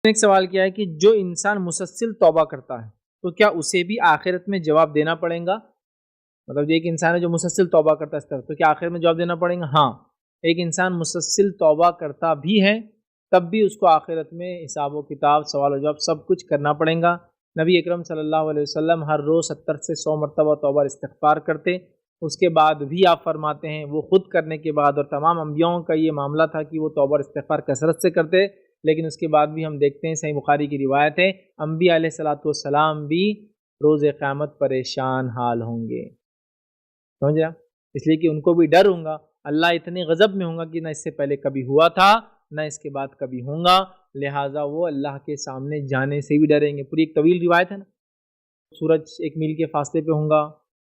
ایک سوال کیا ہے کہ جو انسان مسلسل توبہ کرتا ہے تو کیا اسے بھی آخرت میں جواب دینا پڑے گا؟ مطلب ایک انسان ہے جو مسلسل توبہ کرتا ہے اس طرح، تو کیا آخر میں جواب دینا پڑے گا؟ ہاں، ایک انسان مسلسل توبہ کرتا بھی ہے تب بھی اس کو آخرت میں حساب و کتاب، سوال و جواب سب کچھ کرنا پڑے گا۔ نبی اکرم صلی اللہ علیہ وسلم ہر روز 70 سے 100 مرتبہ توبہ استغفار کرتے، اس کے بعد بھی آپ فرماتے ہیں وہ خود کرنے کے بعد، اور تمام انبیاؤں کا یہ معاملہ تھا کہ وہ توبہ استغفار کثرت سے کرتے، لیکن اس کے بعد بھی ہم دیکھتے ہیں صحیح بخاری کی روایت ہے انبیاء علیہ الصلوۃ والسلام بھی روز قیامت پریشان حال ہوں گے، سمجھا؟ اس لیے کہ ان کو بھی ڈر ہوں گا، اللہ اتنے غضب میں ہوں گا کہ نہ اس سے پہلے کبھی ہوا تھا نہ اس کے بعد کبھی ہوں گا، لہٰذا وہ اللہ کے سامنے جانے سے بھی ڈریں گے۔ پوری ایک طویل روایت ہے نا، سورج 1 میل کے فاصلے پہ ہوں گا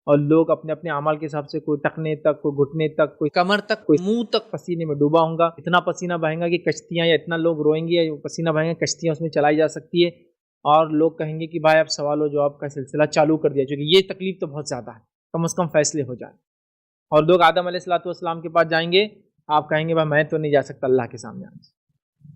اور لوگ اپنے اپنے اعمال کے حساب سے کوئی ٹخنے تک، کوئی گھٹنے تک، کوئی کمر تک، کوئی منہ تک پسینے میں ڈوبا ہوں گا، اتنا پسینہ بہے گا کہ کشتیاں، یا اتنا لوگ روئیں گے یا پسینہ بہے گا کشتیاں اس میں چلائی جا سکتی ہے، اور لوگ کہیں گے کہ بھائی اب سوال و جواب کا سلسلہ چالو کر دیا، چونکہ یہ تکلیف تو بہت زیادہ ہے، کم از کم فیصلے ہو جائیں۔ اور لوگ آدم علیہ الصلوۃ والسلام کے پاس جائیں گے، آپ کہیں گے بھائی میں تو نہیں جا سکتا اللہ کے سامنے آج۔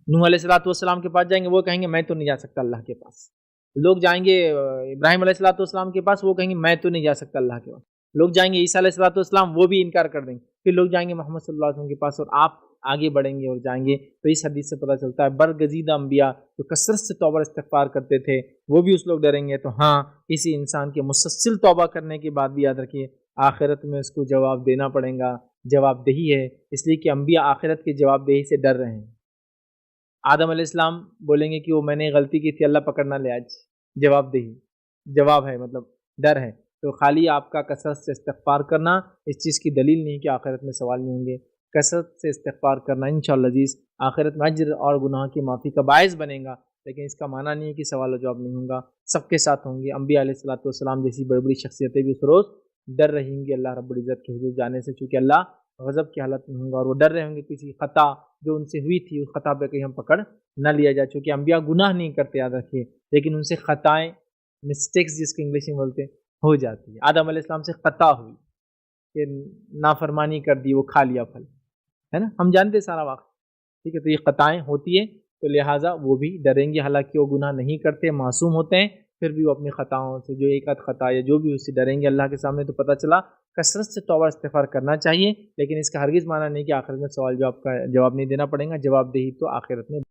نوح علیہ الصلوۃ والسلام کے پاس جائیں گے، وہ کہیں گے میں تو نہیں جا سکتا اللہ کے پاس۔ لوگ جائیں گے ابراہیم علیہ الصلوۃ والسلام کے پاس، وہ کہیں گے میں تو نہیں جا سکتا اللہ کے پاس۔ لوگ جائیں گے عیسیٰ علیہ الصلوۃ والسلام، وہ بھی انکار کر دیں گے۔ پھر لوگ جائیں گے محمد صلی اللہ علیہ وسلم کے پاس، اور آپ آگے بڑھیں گے اور جائیں گے۔ تو اس حدیث سے پتہ چلتا ہے برگزیدہ انبیاء جو کثرت سے توبہ استغفار کرتے تھے وہ بھی اس لوگ ڈریں گے۔ تو ہاں، اسی انسان کے مسلسل توبہ کرنے کے بعد بھی یاد رکھیے آخرت میں اس کو جواب دینا پڑے گا، جواب دہی ہے، اس لیے کہ انبیاء آخرت کے جواب دہی سے ڈر رہے ہیں۔ آدم علیہ السلام بولیں گے کہ وہ میں نے غلطی کی تھی، اللہ پکڑنا لے آج، جواب دہی، جواب ہے، مطلب ڈر ہے۔ تو خالی آپ کا کثرت سے استغفار کرنا اس چیز کی دلیل نہیں کہ آخرت میں سوال نہیں ہوں گے۔ کثرت سے استغفار کرنا انشاءاللہ عزیز آخرت میں اجر اور گناہ کی معافی کا باعث بنے گا، لیکن اس کا معنی نہیں ہے کہ سوال و جواب نہیں ہوں گا، سب کے ساتھ ہوں گے۔ انبیاء علیہ الصلوۃ والسلام جیسی بڑی بڑی شخصیتیں بھی اس روز ڈر رہیں گی اللہ رب العزت کے حضور جانے سے، چونکہ اللہ غضب کی حالت میں ہوں گا، اور وہ ڈر رہے ہوں گے کسی خطا جو ان سے ہوئی تھی اس خطا پہ کہیں ہم پکڑ نہ لیا جائے، چونکہ انبیاء گناہ نہیں کرتے، یاد رکھیے، لیکن ان سے خطائیں، مسٹیکس جس کو انگلش میں بولتے ہیں، ہو جاتی ہے۔ آدم علیہ السلام سے خطا ہوئی کہ نافرمانی کر دی، وہ کھا لیا پھل، ہے نا، ہم جانتے سارا واقعہ، ٹھیک ہے۔ تو یہ خطائیں ہوتی ہیں، تو لہٰذا وہ بھی ڈریں گے، حالانکہ وہ گناہ نہیں کرتے، معصوم ہوتے ہیں، پھر بھی وہ اپنی خطاؤں سے جو ایک آدھ خطا یا جو بھی اس سے ڈریں گے اللہ کے سامنے۔ تو پتہ چلا کثرت سے توبہ استغفار کرنا چاہیے، لیکن اس کا ہرگز معنی نہیں کہ آخرت میں سوال جواب کا جواب نہیں دینا پڑے گا، جواب دہی تو آخرت میں۔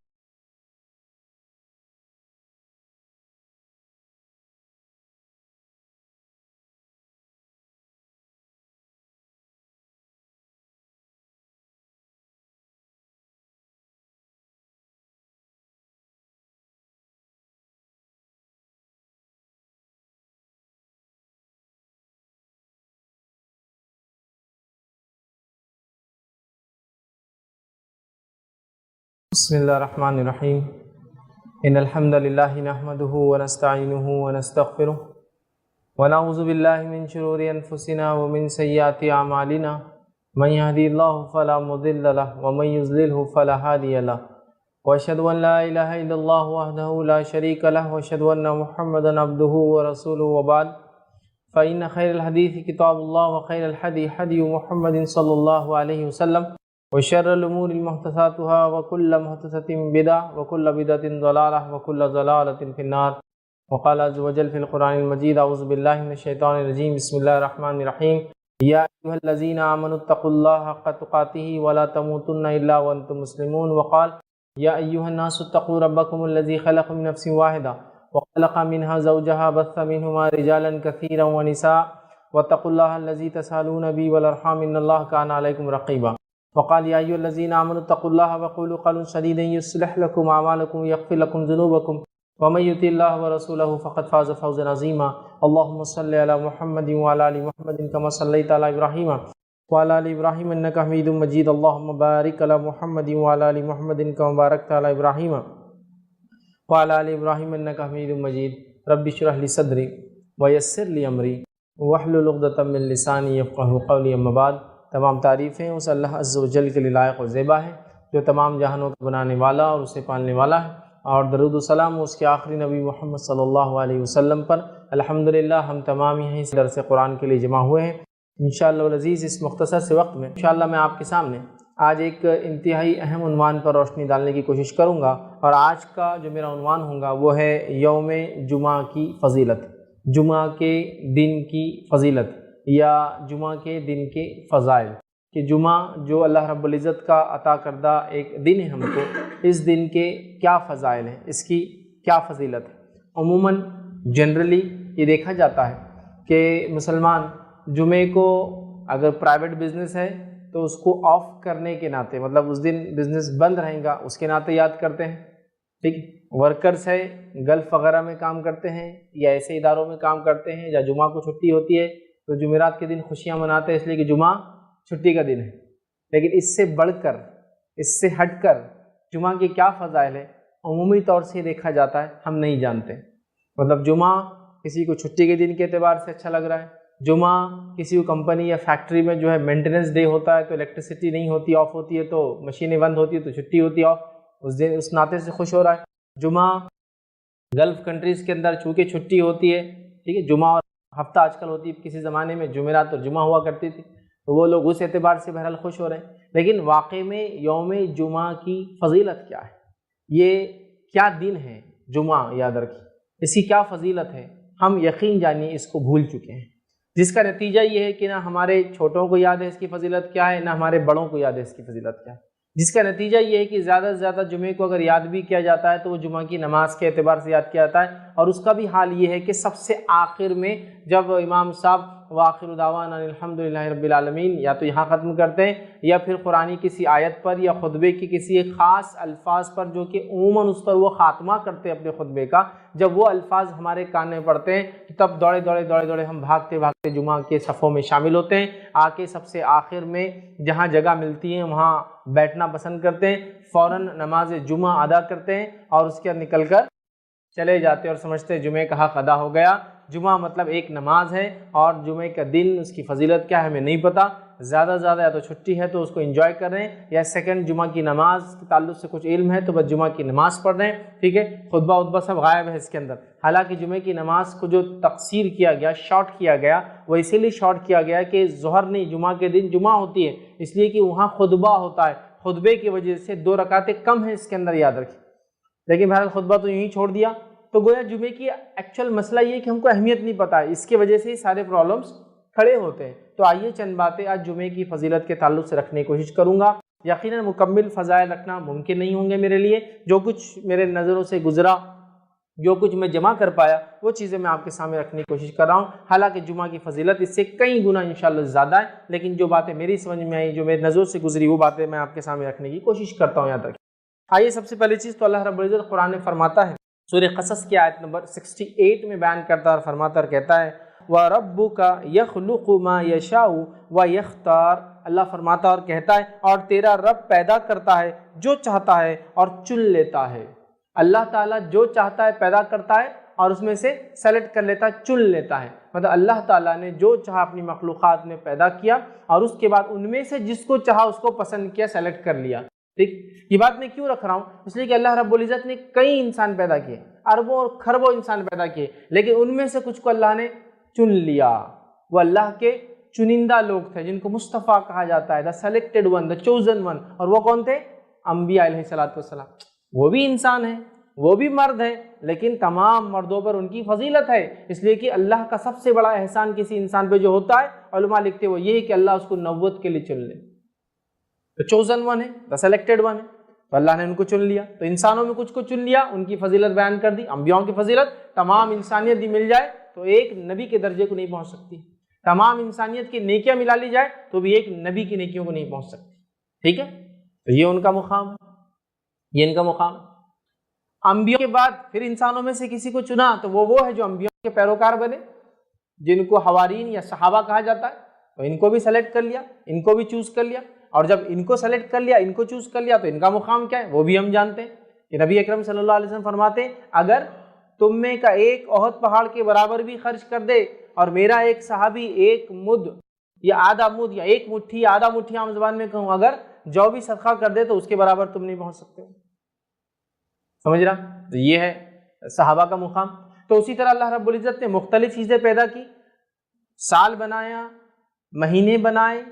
بسم اللہ الرحمن الرحیم ان الحمد للہ نحمده ونستعینه ونستغفره ونعوذ باللہ من شرور انفسنا ومن سیئات اعمالنا من يهدي الله فلا مضل له ومن يضلل فلا هادي له واشهد ان لا اله الا الله وحده لا شريك له واشهد ان محمدا عبده ورسوله وبعد فان خير الحديث كتاب الله وخير الهدي هدي محمد صلى الله عليه وسلم وشر الأمور محدثاتها وكل محدثة بدعة وكل بدعة ضلالة وكل ضلالة في النار وقال عز وجل في القرآن المجيد أعوذ بالله من الشيطان الرجيم بسم الله الرحمن الرحيم يا أيها الذين آمنوا اتقوا الله حق تقاته ولا تموتن إلا وأنتم مسلمون وقال يا أيها الناس اتقوا ربكم الذي خلق من نفس واحدة وخلق منها زوجها بث منهما رجالا كثيرا ونساء واتقوا الله الذي تسألون به والأرحام إن الله كان عليكم رقيبا وقال يا أيها الذين آمنوا اتقوا الله وقولوا قولا سديدا يصلح لكم أعمالكم ويغفر لكم ذنوبكم ومن يطع الله ورسوله فقد فاز فوزا عظيما اللهم صل على محمد وعلى آل محمد كما صليت على إبراهيم وعلى آل إبراهيم إنك حميد مجيد اللهم بارك على محمد وعلى آل محمد كما باركت على إبراهيم وعلى آل إبراهيم إنك حميد مجيد رب اشرح لي صدري ويسر لي أمري واحلل عقدة من لساني يفقهوا قولي أما بعد تمام تعریفیں اس اللہ عز و جل کے لیے لائق و زیبا ہے جو تمام جہانوں کا بنانے والا اور اسے پالنے والا ہے، اور درود و سلام اس کے آخری نبی محمد صلی اللہ علیہ وسلم پر۔ الحمدللہ ہم تمام یہیں درس قرآن کے لیے جمع ہوئے ہیں۔ انشاءاللہ العزیز اس مختصر سے وقت میں انشاءاللہ میں آپ کے سامنے آج ایک انتہائی اہم عنوان پر روشنی ڈالنے کی کوشش کروں گا، اور آج کا جو میرا عنوان ہوگا وہ ہے یوم جمعہ کی فضیلت، جمعہ کے دن کی فضیلت یا جمعہ کے دن کے فضائل، کہ جمعہ جو اللہ رب العزت کا عطا کردہ ایک دن ہے ہم کو، اس دن کے کیا فضائل ہیں، اس کی کیا فضیلت ہے۔ عموماً جنرلی یہ دیکھا جاتا ہے کہ مسلمان جمعے کو اگر پرائیویٹ بزنس ہے تو اس کو آف کرنے کے ناطے، مطلب اس دن بزنس بند رہیں گا اس کے ناطے یاد کرتے ہیں، ٹھیک۔ ورکرز ہے، گلف وغیرہ میں کام کرتے ہیں یا ایسے اداروں میں کام کرتے ہیں یا جمعہ کو چھٹی ہوتی ہے تو جمعرات کے دن خوشیاں مناتے ہیں اس لیے کہ جمعہ چھٹی کا دن ہے۔ لیکن اس سے بڑھ کر، اس سے ہٹ کر جمعہ کے کیا فضائل ہے، عمومی طور سے دیکھا جاتا ہے ہم نہیں جانتے۔ مطلب جمعہ کسی کو چھٹی کے دن کے اعتبار سے اچھا لگ رہا ہے، جمعہ کسی کو کمپنی یا فیکٹری میں جو ہے مینٹیننس ڈے ہوتا ہے تو الیکٹریسٹی نہیں ہوتی، آف ہوتی ہے، تو مشینیں بند ہوتی ہے تو چھٹی ہوتی ہے آف، اس دن اس ناطے سے خوش ہو رہا ہے۔ جمعہ گلف کنٹریز کے اندر چونکہ چھٹی ہوتی ہے، ٹھیک ہے، جمعہ اور ہفتہ آج کل ہوتی ہے، کسی زمانے میں جمعرات اور جمعہ ہوا کرتی تھی، تو وہ لوگ اس اعتبار سے بہرحال خوش ہو رہے ہیں۔ لیکن واقع میں یوم جمعہ کی فضیلت کیا ہے، یہ کیا دن ہے جمعہ یاد رکھیں، اس کی کیا فضیلت ہے، ہم یقین جانیے اس کو بھول چکے ہیں، جس کا نتیجہ یہ ہے کہ نہ ہمارے چھوٹوں کو یاد ہے اس کی فضیلت کیا ہے، نہ ہمارے بڑوں کو یاد ہے اس کی فضیلت کیا ہے، جس کا نتیجہ یہ ہے کہ زیادہ سے زیادہ جمعے کو اگر یاد بھی کیا جاتا ہے تو وہ جمعہ کی نماز کے اعتبار سے یاد کیا جاتا ہے، اور اس کا بھی حال یہ ہے کہ سب سے آخر میں جب امام صاحب وآخر دعوانا الحمدللہ رب العالمین یا تو یہاں ختم کرتے ہیں یا پھر قرآنی کسی آیت پر یا خطبے کی کسی ایک خاص الفاظ پر جو کہ عموماً اس پر وہ خاتمہ کرتے ہیں اپنے خطبے کا، جب وہ الفاظ ہمارے کان میں پڑتے ہیں تب دوڑے دوڑے ہم بھاگتے بھاگتے جمعہ کے صفوں میں شامل ہوتے ہیں، آ کے سب سے آخر میں جہاں جگہ ملتی ہے وہاں بیٹھنا پسند کرتے ہیں، فوراً نماز جمعہ ادا کرتے ہیں اور اس کے بعد نکل کر چلے جاتے ہیں اور سمجھتے ہیں جمعے کا حق ادا ہو گیا۔ جمعہ مطلب ایک نماز ہے، اور جمعے کا دن اس کی فضیلت کیا ہے ہمیں نہیں پتہ، زیادہ سے زیادہ یا تو چھٹی ہے تو اس کو انجوائے کر رہے ہیں، یا سیکنڈ جمعہ کی نماز کے تعلق سے کچھ علم ہے تو بس جمعہ کی نماز پڑھ رہے ہیں، ٹھیک ہے، خطبہ سب غائب ہے اس کے اندر۔ حالانکہ جمعے کی نماز کو جو تقصیر کیا گیا، شارٹ کیا گیا، وہ اسی لیے شارٹ کیا گیا کہ ظہر نہیں، جمعہ کے دن جمعہ ہوتی ہے اس لیے کہ وہاں خطبہ ہوتا ہے، خطبے کی وجہ سے 2 رکعتیں کم ہیں اس کے اندر، یاد رکھیں۔ لیکن بہرحال خطبہ تو یوں ہی چھوڑ دیا، تو گویا جمعے کی ایکچوئل مسئلہ یہ کہ ہم کو اہمیت نہیں پتہ ہے، اس کی وجہ سے سارے پرابلمس کھڑے ہوتے ہیں۔ تو آئیے چند باتیں آج جمعے کی فضیلت کے تعلق سے رکھنے کی کوشش کروں گا۔ یقیناً مکمل فضائل رکھنا ممکن نہیں ہوں گے میرے لیے، جو کچھ میرے نظروں سے گزرا، جو کچھ میں جمع کر پایا وہ چیزیں میں آپ کے سامنے رکھنے کی کوشش کر رہا ہوں۔ حالانکہ جمعہ کی فضیلت اس سے کئی گنا انشاءاللہ زیادہ ہے، لیکن جو باتیں میری سمجھ میں آئی، جو میری نظروں سے گزری، وہ باتیں میں آپ کے سامنے رکھنے کی کوشش کرتا ہوں یاد رکھیں۔ آئیے سب سے پہلی چیز تو اللہ رب العزت قرآن میں فرماتا ہے، سورہ قصص کی آیت نمبر 68 میں بیان کرتا ہے اور فرماتا اور کہتا ہے وَرَبُّكَ يَخْلُقُ مَا يَشَاءُ وَيَخْتَارُ، اللہ فرماتا اور کہتا ہے اور تیرا رب پیدا کرتا ہے جو چاہتا ہے اور چن لیتا ہے۔ اللہ تعالیٰ جو چاہتا ہے پیدا کرتا ہے اور اس میں سے سلیکٹ کر لیتا ہے، چن لیتا ہے۔ مطلب اللہ تعالیٰ نے جو چاہا اپنی مخلوقات میں پیدا کیا اور اس کے بعد ان میں سے جس کو چاہا اس کو پسند کیا، سلیکٹ کر لیا۔ ٹھیک، یہ بات میں کیوں رکھ رہا ہوں؟ اس لیے کہ اللہ رب العزت نے کئی انسان پیدا کیے، اربوں اور خربوں انسان پیدا کیے، لیکن ان میں سے کچھ کو اللہ نے چن لیا۔ وہ اللہ کے چنندہ لوگ تھے جن کو مصطفیٰ کہا جاتا ہے، the selected one, the chosen one. اور وہ کون تھے؟ انبیاء علیہ السلام۔ وہ بھی انسان ہیں، وہ بھی مرد ہیں، لیکن تمام مردوں پر ان کی فضیلت ہے، اس لیے کہ اللہ کا سب سے بڑا احسان کسی انسان پہ جو ہوتا ہے، علماء لکھتے وہ یہ ہے کہ اللہ اس کو نبوت کے لیے چن لے۔ تو چوزن ون ہے، دا سلیکٹڈ ون ہے، تو اللہ نے ان کو چن لیا۔ تو انسانوں میں کچھ کو چن لیا، ان کی فضیلت بیان کر دی۔ انبیاءوں کی فضیلت تمام انسانیت بھی مل جائے تو ایک نبی کے درجے کو نہیں پہنچ سکتی، تمام انسانیت کی نیکیاں ملا لی جائے تو بھی ایک نبی کی نیکیوں کو نہیں پہنچ سکتی، ٹھیک ہے۔ تو یہ ان کا مقام ہے، یہ ان کا مقام ہے۔ انبیاء کے بعد پھر انسانوں میں سے کسی کو چنا تو وہ ہے جو انبیاء کے پیروکار بنے، جن کو حوارین یا صحابہ کہا جاتا ہے۔ تو ان کو بھی سلیکٹ کر لیا، ان کو بھی چوز کر لیا، اور جب ان کو سلیکٹ کر لیا، ان کو چوز کر لیا، تو ان کا مقام کیا ہے وہ بھی ہم جانتے ہیں کہ نبی اکرم صلی اللہ علیہ وسلم فرماتے ہیں اگر تم میں کا ایک احد پہاڑ کے برابر بھی خرچ کر دے اور میرا ایک صحابی ایک مد یا آدھا مد یا ایک مٹھی یا آدھا مٹھی عام زبان میں کہوں اگر جو بھی صدقہ کر دے تو اس کے برابر تم نہیں پہنچ سکتے، سمجھ رہا؟ تو یہ ہے صحابہ کا مقام۔ تو اسی طرح اللہ رب العزت نے مختلف چیزیں پیدا کی، سال بنایا، مہینے بنائے،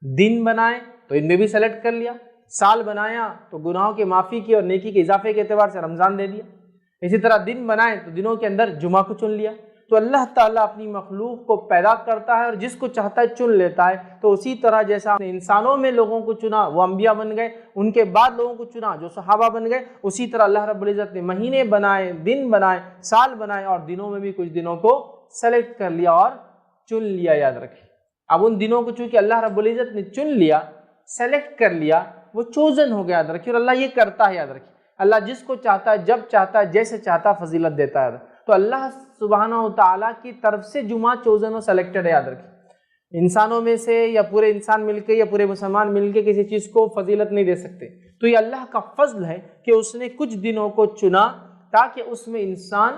دن بنائے، تو ان میں بھی سلیکٹ کر لیا، سال بنایا تو گناہوں کے معافی کی اور نیکی کے اضافے کے اعتبار سے رمضان دے دیا، اسی طرح دن بنائے تو دنوں کے اندر جمعہ کو چن لیا۔ تو اللہ تعالیٰ اپنی مخلوق کو پیدا کرتا ہے اور جس کو چاہتا ہے چن لیتا ہے۔ تو اسی طرح جیسا انسانوں میں لوگوں کو چنا وہ انبیاء بن گئے، ان کے بعد لوگوں کو چنا جو صحابہ بن گئے، اسی طرح اللہ رب العزت نے مہینے بنائے، دن بنائے، سال بنائے، اور دنوں میں بھی کچھ دنوں کو سلیکٹ کر لیا اور چن لیا۔ یاد رکھیں، اب ان دنوں کو چونکہ اللہ رب العزت نے چن لیا، سلیکٹ کر لیا، وہ چوزن ہو گیا۔ یاد رکھیں، اور اللہ یہ کرتا ہے، یاد رکھیں اللہ جس کو چاہتا ہے، جب چاہتا ہے، جیسے چاہتا ہے فضیلت دیتا ہے۔ تو اللہ سبحانہ و تعالیٰ کی طرف سے جمعہ چوزن و سلیکٹڈ ہے۔ یاد رکھیں، انسانوں میں سے یا پورے انسان مل کے یا پورے مسلمان مل کے کسی چیز کو فضیلت نہیں دے سکتے۔ تو یہ اللہ کا فضل ہے کہ اس نے کچھ دنوں کو چنا تاکہ اس میں انسان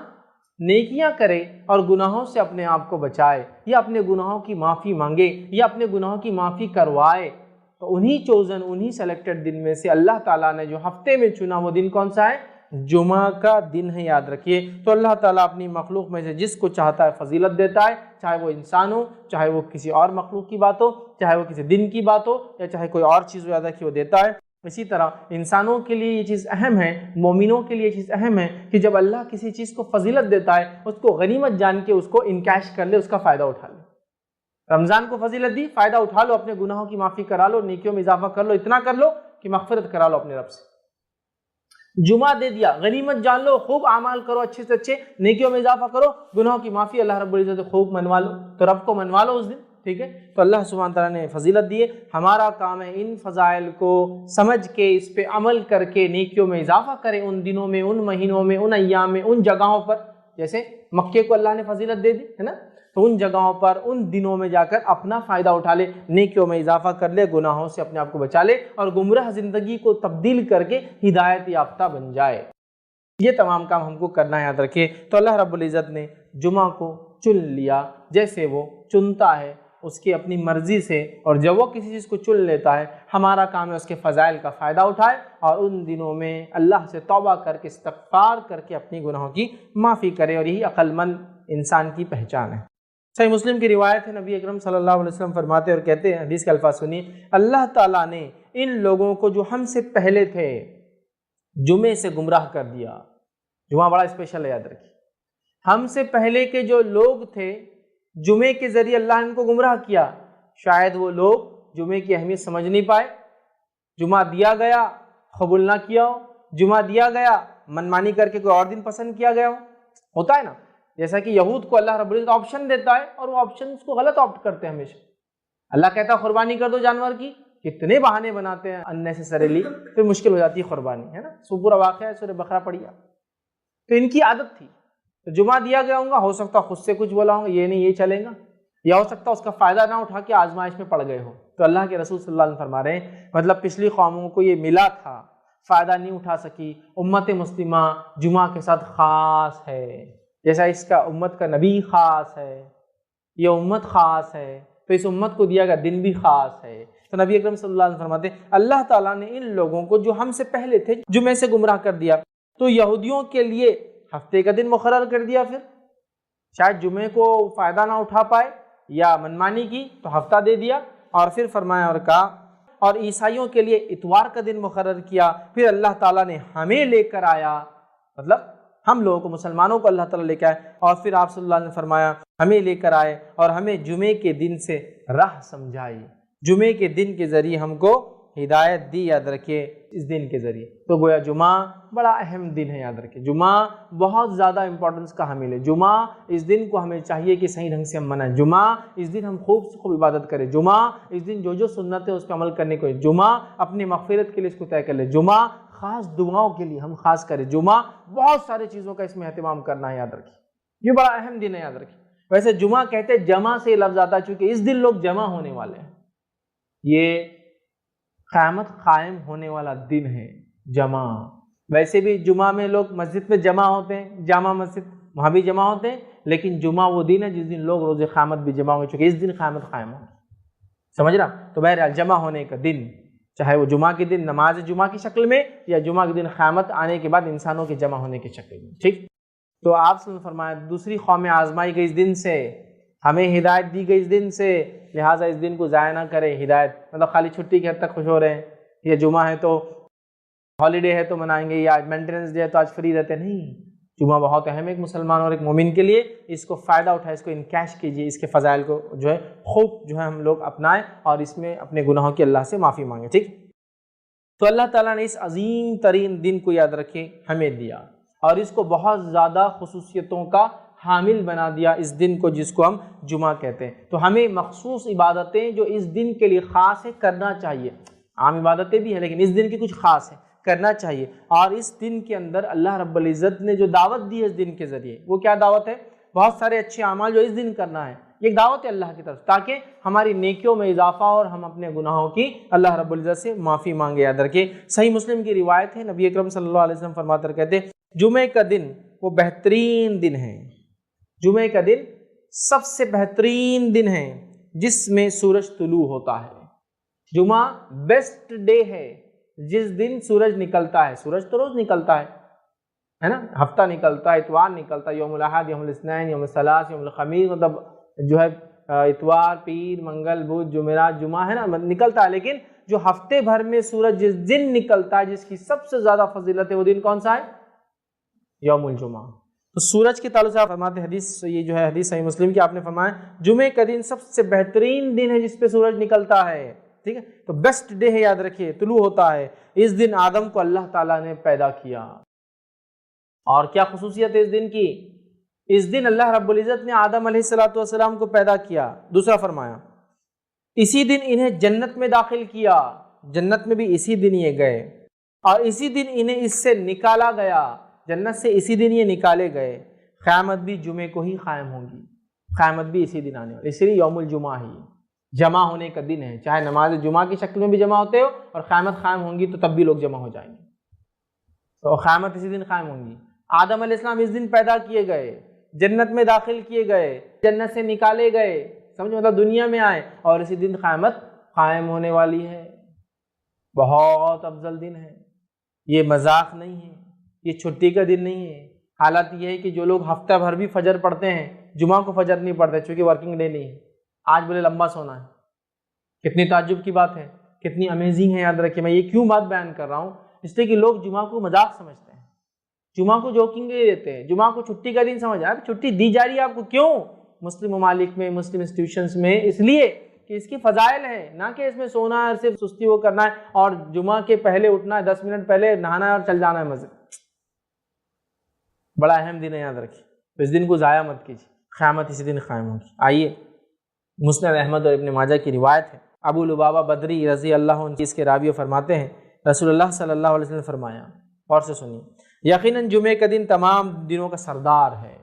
نیکیاں کرے اور گناہوں سے اپنے آپ کو بچائے، یا اپنے گناہوں کی معافی مانگے، یا اپنے گناہوں کی معافی کروائے۔ تو انہی چوزن، انہی سلیکٹڈ دن میں سے اللہ تعالیٰ نے جو ہفتے میں چنا وہ دن کون سا ہے؟ جمعہ کا دن ہے۔ یاد رکھیے، تو اللہ تعالیٰ اپنی مخلوق میں سے جس کو چاہتا ہے فضیلت دیتا ہے، چاہے وہ انسان ہو، چاہے وہ کسی اور مخلوق کی بات ہو، چاہے وہ کسی دن کی بات ہو، یا چاہے کوئی اور چیز زیادہ کی وہ دیتا ہے۔ اسی طرح انسانوں کے لیے یہ چیز اہم ہے، مومنوں کے لیے یہ چیز اہم ہے کہ جب اللہ کسی چیز کو فضیلت دیتا ہے اس کو غنیمت جان کے اس کو انکیش کر لے، اس کا فائدہ اٹھا لے۔ رمضان کو فضیلت دی، فائدہ اٹھا لو، اپنے گناہوں کی معافی کرا لو، نیکیوں میں اضافہ کر لو، اتنا کر لو کہ مغفرت کرا لو اپنے رب سے۔ جمعہ دے دیا، غنیمت جان لو، خوب اعمال کرو، اچھے سے اچھے نیکیوں میں اضافہ کرو، گناہوں کی معافی اللہ رب العزت خوب منوا لو، تو رب کو منوا لو اس دن، ٹھیک ہے۔ تو اللہ سبحانہ تعالیٰ نے فضیلت دی ہے، ہمارا کام ہے ان فضائل کو سمجھ کے اس پہ عمل کر کے نیکیوں میں اضافہ کریں، ان دنوں میں، ان مہینوں میں، ان ایام میں، ان جگہوں پر۔ جیسے مکے کو اللہ نے فضیلت دے دی ہے نا، تو ان جگہوں پر، ان دنوں میں جا کر اپنا فائدہ اٹھا لے، نیکیوں میں اضافہ کر لے، گناہوں سے اپنے آپ کو بچا لے، اور گمراہ زندگی کو تبدیل کر کے ہدایت یافتہ بن جائے۔ یہ تمام کام ہم کو کرنا ہے، یاد رکھیے۔ تو اللہ رب العزت نے جمعہ کو چن لیا، جیسے وہ چنتا ہے اس کی اپنی مرضی سے، اور جب وہ کسی چیز کو چن لیتا ہے ہمارا کام ہے اس کے فضائل کا فائدہ اٹھائے، اور ان دنوں میں اللہ سے توبہ کر کے، استغفار کر کے اپنی گناہوں کی معافی کرے، اور یہی عقل مند انسان کی پہچان ہے۔ صحیح مسلم کی روایت ہے، نبی اکرم صلی اللہ علیہ وسلم فرماتے اور کہتے ہیں، حدیث کے الفاظ سنیے، اللہ تعالیٰ نے ان لوگوں کو جو ہم سے پہلے تھے جمعے سے گمراہ کر دیا۔ جمعہ بڑا اسپیشل ہے، یاد رکھیے، ہم سے پہلے کے جو لوگ تھے جمعے کے ذریعے اللہ نے ان کو گمراہ کیا۔ شاید وہ لوگ جمعے کی اہمیت سمجھ نہیں پائے، جمعہ دیا گیا قبول نہ کیا ہو، جمعہ دیا گیا منمانی کر کے کوئی اور دن پسند کیا گیا ہو، ہوتا ہے نا۔ جیسا کہ یہود کو اللہ رب العزت آپشن دیتا ہے اور وہ آپشن کو غلط آپٹ کرتے ہیں ہمیشہ۔ اللہ کہتا ہے قربانی کر دو جانور کی، کتنے بہانے بناتے ہیں اننیسیسریلی، پھر مشکل ہو جاتی ہے قربانی، ہے نا۔ سو پورا واقعہ ہے، سورہ بقرہ پڑھیا۔ تو ان کی عادت تھی، تو جمعہ دیا گیا ہوں گا، ہو سکتا خود سے کچھ بولا ہوں، یہ نہیں یہ چلے گا، یا ہو سکتا اس کا فائدہ نہ اٹھا کے آزمائش میں پڑ گئے ہو۔ تو اللہ کے رسول صلی اللہ علیہ وسلم فرما رہے ہیں، مطلب پچھلی قوموں کو یہ ملا تھا، فائدہ نہیں اٹھا سکی، امت مسلمہ جمعہ کے ساتھ خاص ہے، جیسا اس کا امت کا نبی خاص ہے، یہ امت خاص ہے، تو اس امت کو دیا گیا دن بھی خاص ہے۔ تو نبی اکرم صلی اللہ علیہ وسلم فرماتے ہیں، اللہ تعالیٰ نے ان لوگوں کو جو ہم سے پہلے تھے جمعے سے گمراہ کر دیا، تو یہودیوں کے لیے ہفتے کا دن مقرر کر دیا، پھر شاید جمعے کو فائدہ نہ اٹھا پائے یا منمانی کی تو ہفتہ دے دیا، اور پھر فرمایا اور کہا، اور عیسائیوں کے لیے اتوار کا دن مقرر کیا، پھر اللہ تعالیٰ نے ہمیں لے کر آیا، مطلب ہم لوگوں کو، مسلمانوں کو اللہ تعالیٰ لے کے آئے، اور پھر آپ صلی اللہ علیہ وسلم نے فرمایا ہمیں لے کر آئے اور ہمیں جمعے کے دن سے راہ سمجھائی، جمعے کے دن کے ذریعے ہم کو ہدایت دی، یاد رکھیے اس دن کے ذریعے۔ تو گویا جمعہ بڑا اہم دن ہے، یاد رکھیے جمعہ بہت زیادہ امپورٹنس کا حامل ہے۔ جمعہ اس دن کو ہمیں چاہیے کہ صحیح ڈھنگ سے ہم منائیں، جمعہ اس دن ہم خوب سے خوب عبادت کریں، جمعہ اس دن جو سنت ہے اس پہ عمل کرنے کو، جمعہ اپنی مغفرت کے لیے اس کو طے کر لیں، جمعہ خاص دعاؤں کے لیے ہم خاص کریں، جمعہ بہت سارے چیزوں کا اس میں اہتمام کرنا ہے، یاد رکھیے یہ بڑا اہم دن ہے، یاد رکھیے۔ ویسے جمعہ کہتے جمع سے لفظ آتا ہے، چونکہ اس دن لوگ جمع ہونے والے ہیں، یہ قیامت قائم ہونے والا دن ہے جمعہ۔ ویسے بھی جمعہ میں لوگ مسجد میں جمع ہوتے ہیں، جامع مسجد وہاں بھی جمع ہوتے ہیں، لیکن جمعہ وہ دن ہے جس دن لوگ روز قیامت بھی جمع ہوں گے، چونکہ اس دن قیامت قائم ہوگی، سمجھ رہا؟ تو بہرحال جمع ہونے کا دن، چاہے وہ جمعہ کے دن نماز جمعہ کی شکل میں، یا جمعہ کے دن قیامت آنے کے بعد انسانوں کے جمع ہونے کی شکل میں، ٹھیک۔ تو آپ صلی اللہ علیہ وسلم نے فرمایا دوسری قومیں آزمائی گئی اس دن سے، ہمیں ہدایت دی گئی اس دن سے، لہٰذا اس دن کو ضائع نہ کریں۔ ہدایت مطلب خالی چھٹی کے حد تک خوش ہو رہے ہیں، یہ جمعہ ہے تو ہالیڈے ہے تو منائیں گے، یا مینٹیننس ڈے ہے تو آج فری رہتے، نہیں۔ جمعہ بہت اہم ہے ایک مسلمان اور ایک مومن کے لیے، اس کو فائدہ اٹھائے، اس کو انکیش کیجیے، اس کے فضائل کو جو ہے خوب جو ہے ہم لوگ اپنائیں اور اس میں اپنے گناہوں کی اللہ سے معافی مانگیں، ٹھیک۔ تو اللہ تعالیٰ نے اس عظیم ترین دن کو یاد رکھے ہمیں دیا اور اس کو بہت زیادہ خصوصیتوں کا حامل بنا دیا، اس دن کو جس کو ہم جمعہ کہتے ہیں۔ تو ہمیں مخصوص عبادتیں جو اس دن کے لیے خاص ہے کرنا چاہیے، عام عبادتیں بھی ہیں لیکن اس دن کی کچھ خاص ہے، کرنا چاہیے۔ اور اس دن کے اندر اللہ رب العزت نے جو دعوت دی ہے اس دن کے ذریعے، وہ کیا دعوت ہے؟ بہت سارے اچھے اعمال جو اس دن کرنا ہے، یہ دعوت ہے اللہ کی طرف، تاکہ ہماری نیکیوں میں اضافہ اور ہم اپنے گناہوں کی اللہ رب العزت سے معافی مانگے۔ یاد رکھیں، صحیح مسلم کی روایت ہے، نبی اکرم صلی اللہ علیہ وسلم فرماتے کہتے ہیں جمعہ کا دن وہ بہترین دن ہے، جمعہ کا دن سب سے بہترین دن ہے جس میں سورج طلوع ہوتا ہے۔ جمعہ بیسٹ ڈے ہے جس دن سورج نکلتا ہے، سورج تو روز نکلتا ہے نا، ہفتہ نکلتا ہے، اتوار نکلتا ہے، یوم الاحد، یوم الاثنین، یوم الثلاث، یوم الخمیس، مطلب جو ہے اتوار، پیر، منگل، بدھ، جمعرات، جمعہ ہے نا نکلتا ہے، لیکن جو ہفتے بھر میں سورج جس دن نکلتا ہے جس کی سب سے زیادہ فضیلت ہے وہ دن کون سا ہے؟ یوم الجمعہ۔ تو سورج کے تعلق سے آپ فرماتے حدیث، یہ جو ہے حدیث صحیح مسلم کی، آپ نے فرمایا جمعے کا دن سب سے بہترین دن ہے جس پہ سورج نکلتا ہے، ٹھیک ہے، تو بیسٹ ڈے ہے، یاد رکھیے، طلوع ہوتا ہے۔ اس دن آدم کو اللہ تعالیٰ نے پیدا کیا، اور کیا خصوصیت ہے اس دن کی؟ اس دن اللہ رب العزت نے آدم علیہ السلام کو پیدا کیا۔ دوسرا فرمایا اسی دن انہیں جنت میں داخل کیا، جنت میں بھی اسی دن یہ گئے، اور اسی دن انہیں اس سے نکالا گیا، جنت سے اسی دن یہ نکالے گئے۔ قیامت بھی جمعے کو ہی قائم ہوگی، قیامت بھی اسی دن آنے والی، اس لیے یوم الجمعہ ہی جمع ہونے کا دن ہے، چاہے نماز جمعہ کی شکل میں بھی جمع ہوتے ہو اور قیامت قائم ہوں گی تو تب بھی لوگ جمع ہو جائیں گے، تو قیامت اسی دن قائم ہوں گی۔ آدم علیہ السلام اس دن پیدا کیے گئے، جنت میں داخل کیے گئے، جنت سے نکالے گئے، سمجھو مطلب دنیا میں آئے، اور اسی دن قیامت قائم ہونے والی ہے۔ بہت افضل دن ہے، یہ مذاق نہیں ہے، یہ چھٹی کا دن نہیں ہے۔ حالت یہ ہے کہ جو لوگ ہفتہ بھر بھی فجر پڑھتے ہیں، جمعہ کو فجر نہیں پڑھتے چونکہ ورکنگ ڈے نہیں ہے، آج بولے لمبا سونا ہے۔ کتنی تعجب کی بات ہے، کتنی امیزنگ ہے۔ یاد رکھیے، میں یہ کیوں بات بیان کر رہا ہوں، اس لیے کہ لوگ جمعہ کو مذاق سمجھتے ہیں، جمعہ کو جوکنگ لے لیتے ہیں، جمعہ کو چھٹی کا دن سمجھ آئے۔ چھٹی دی جا رہی ہے آپ کو کیوں؟ مسلم ممالک میں، مسلم انسٹیٹیوشنز میں، اس لیے کہ اس کی فضائل ہے، نہ کہ اس میں سونا ہے، صرف سستی وہ کرنا ہے اور جمعہ کے پہلے اٹھنا ہے، 10 منٹ پہلے نہانا ہے اور چل جانا ہے مسجد۔ بڑا اہم دن ہے، یاد رکھیے، تو اس دن کو ضائع مت کیجیے، قیامت اسی دن قائم ہوگی۔ آئیے، مسند احمد اور ابن ماجہ کی روایت ہے، ابو لبابہ بدری رضی اللہ عنہ اس کے راوی فرماتے ہیں رسول اللہ صلی اللہ علیہ وسلم نے فرمایا، اور سے سنیے، یقیناً جمعے کا دن تمام دنوں کا سردار ہے،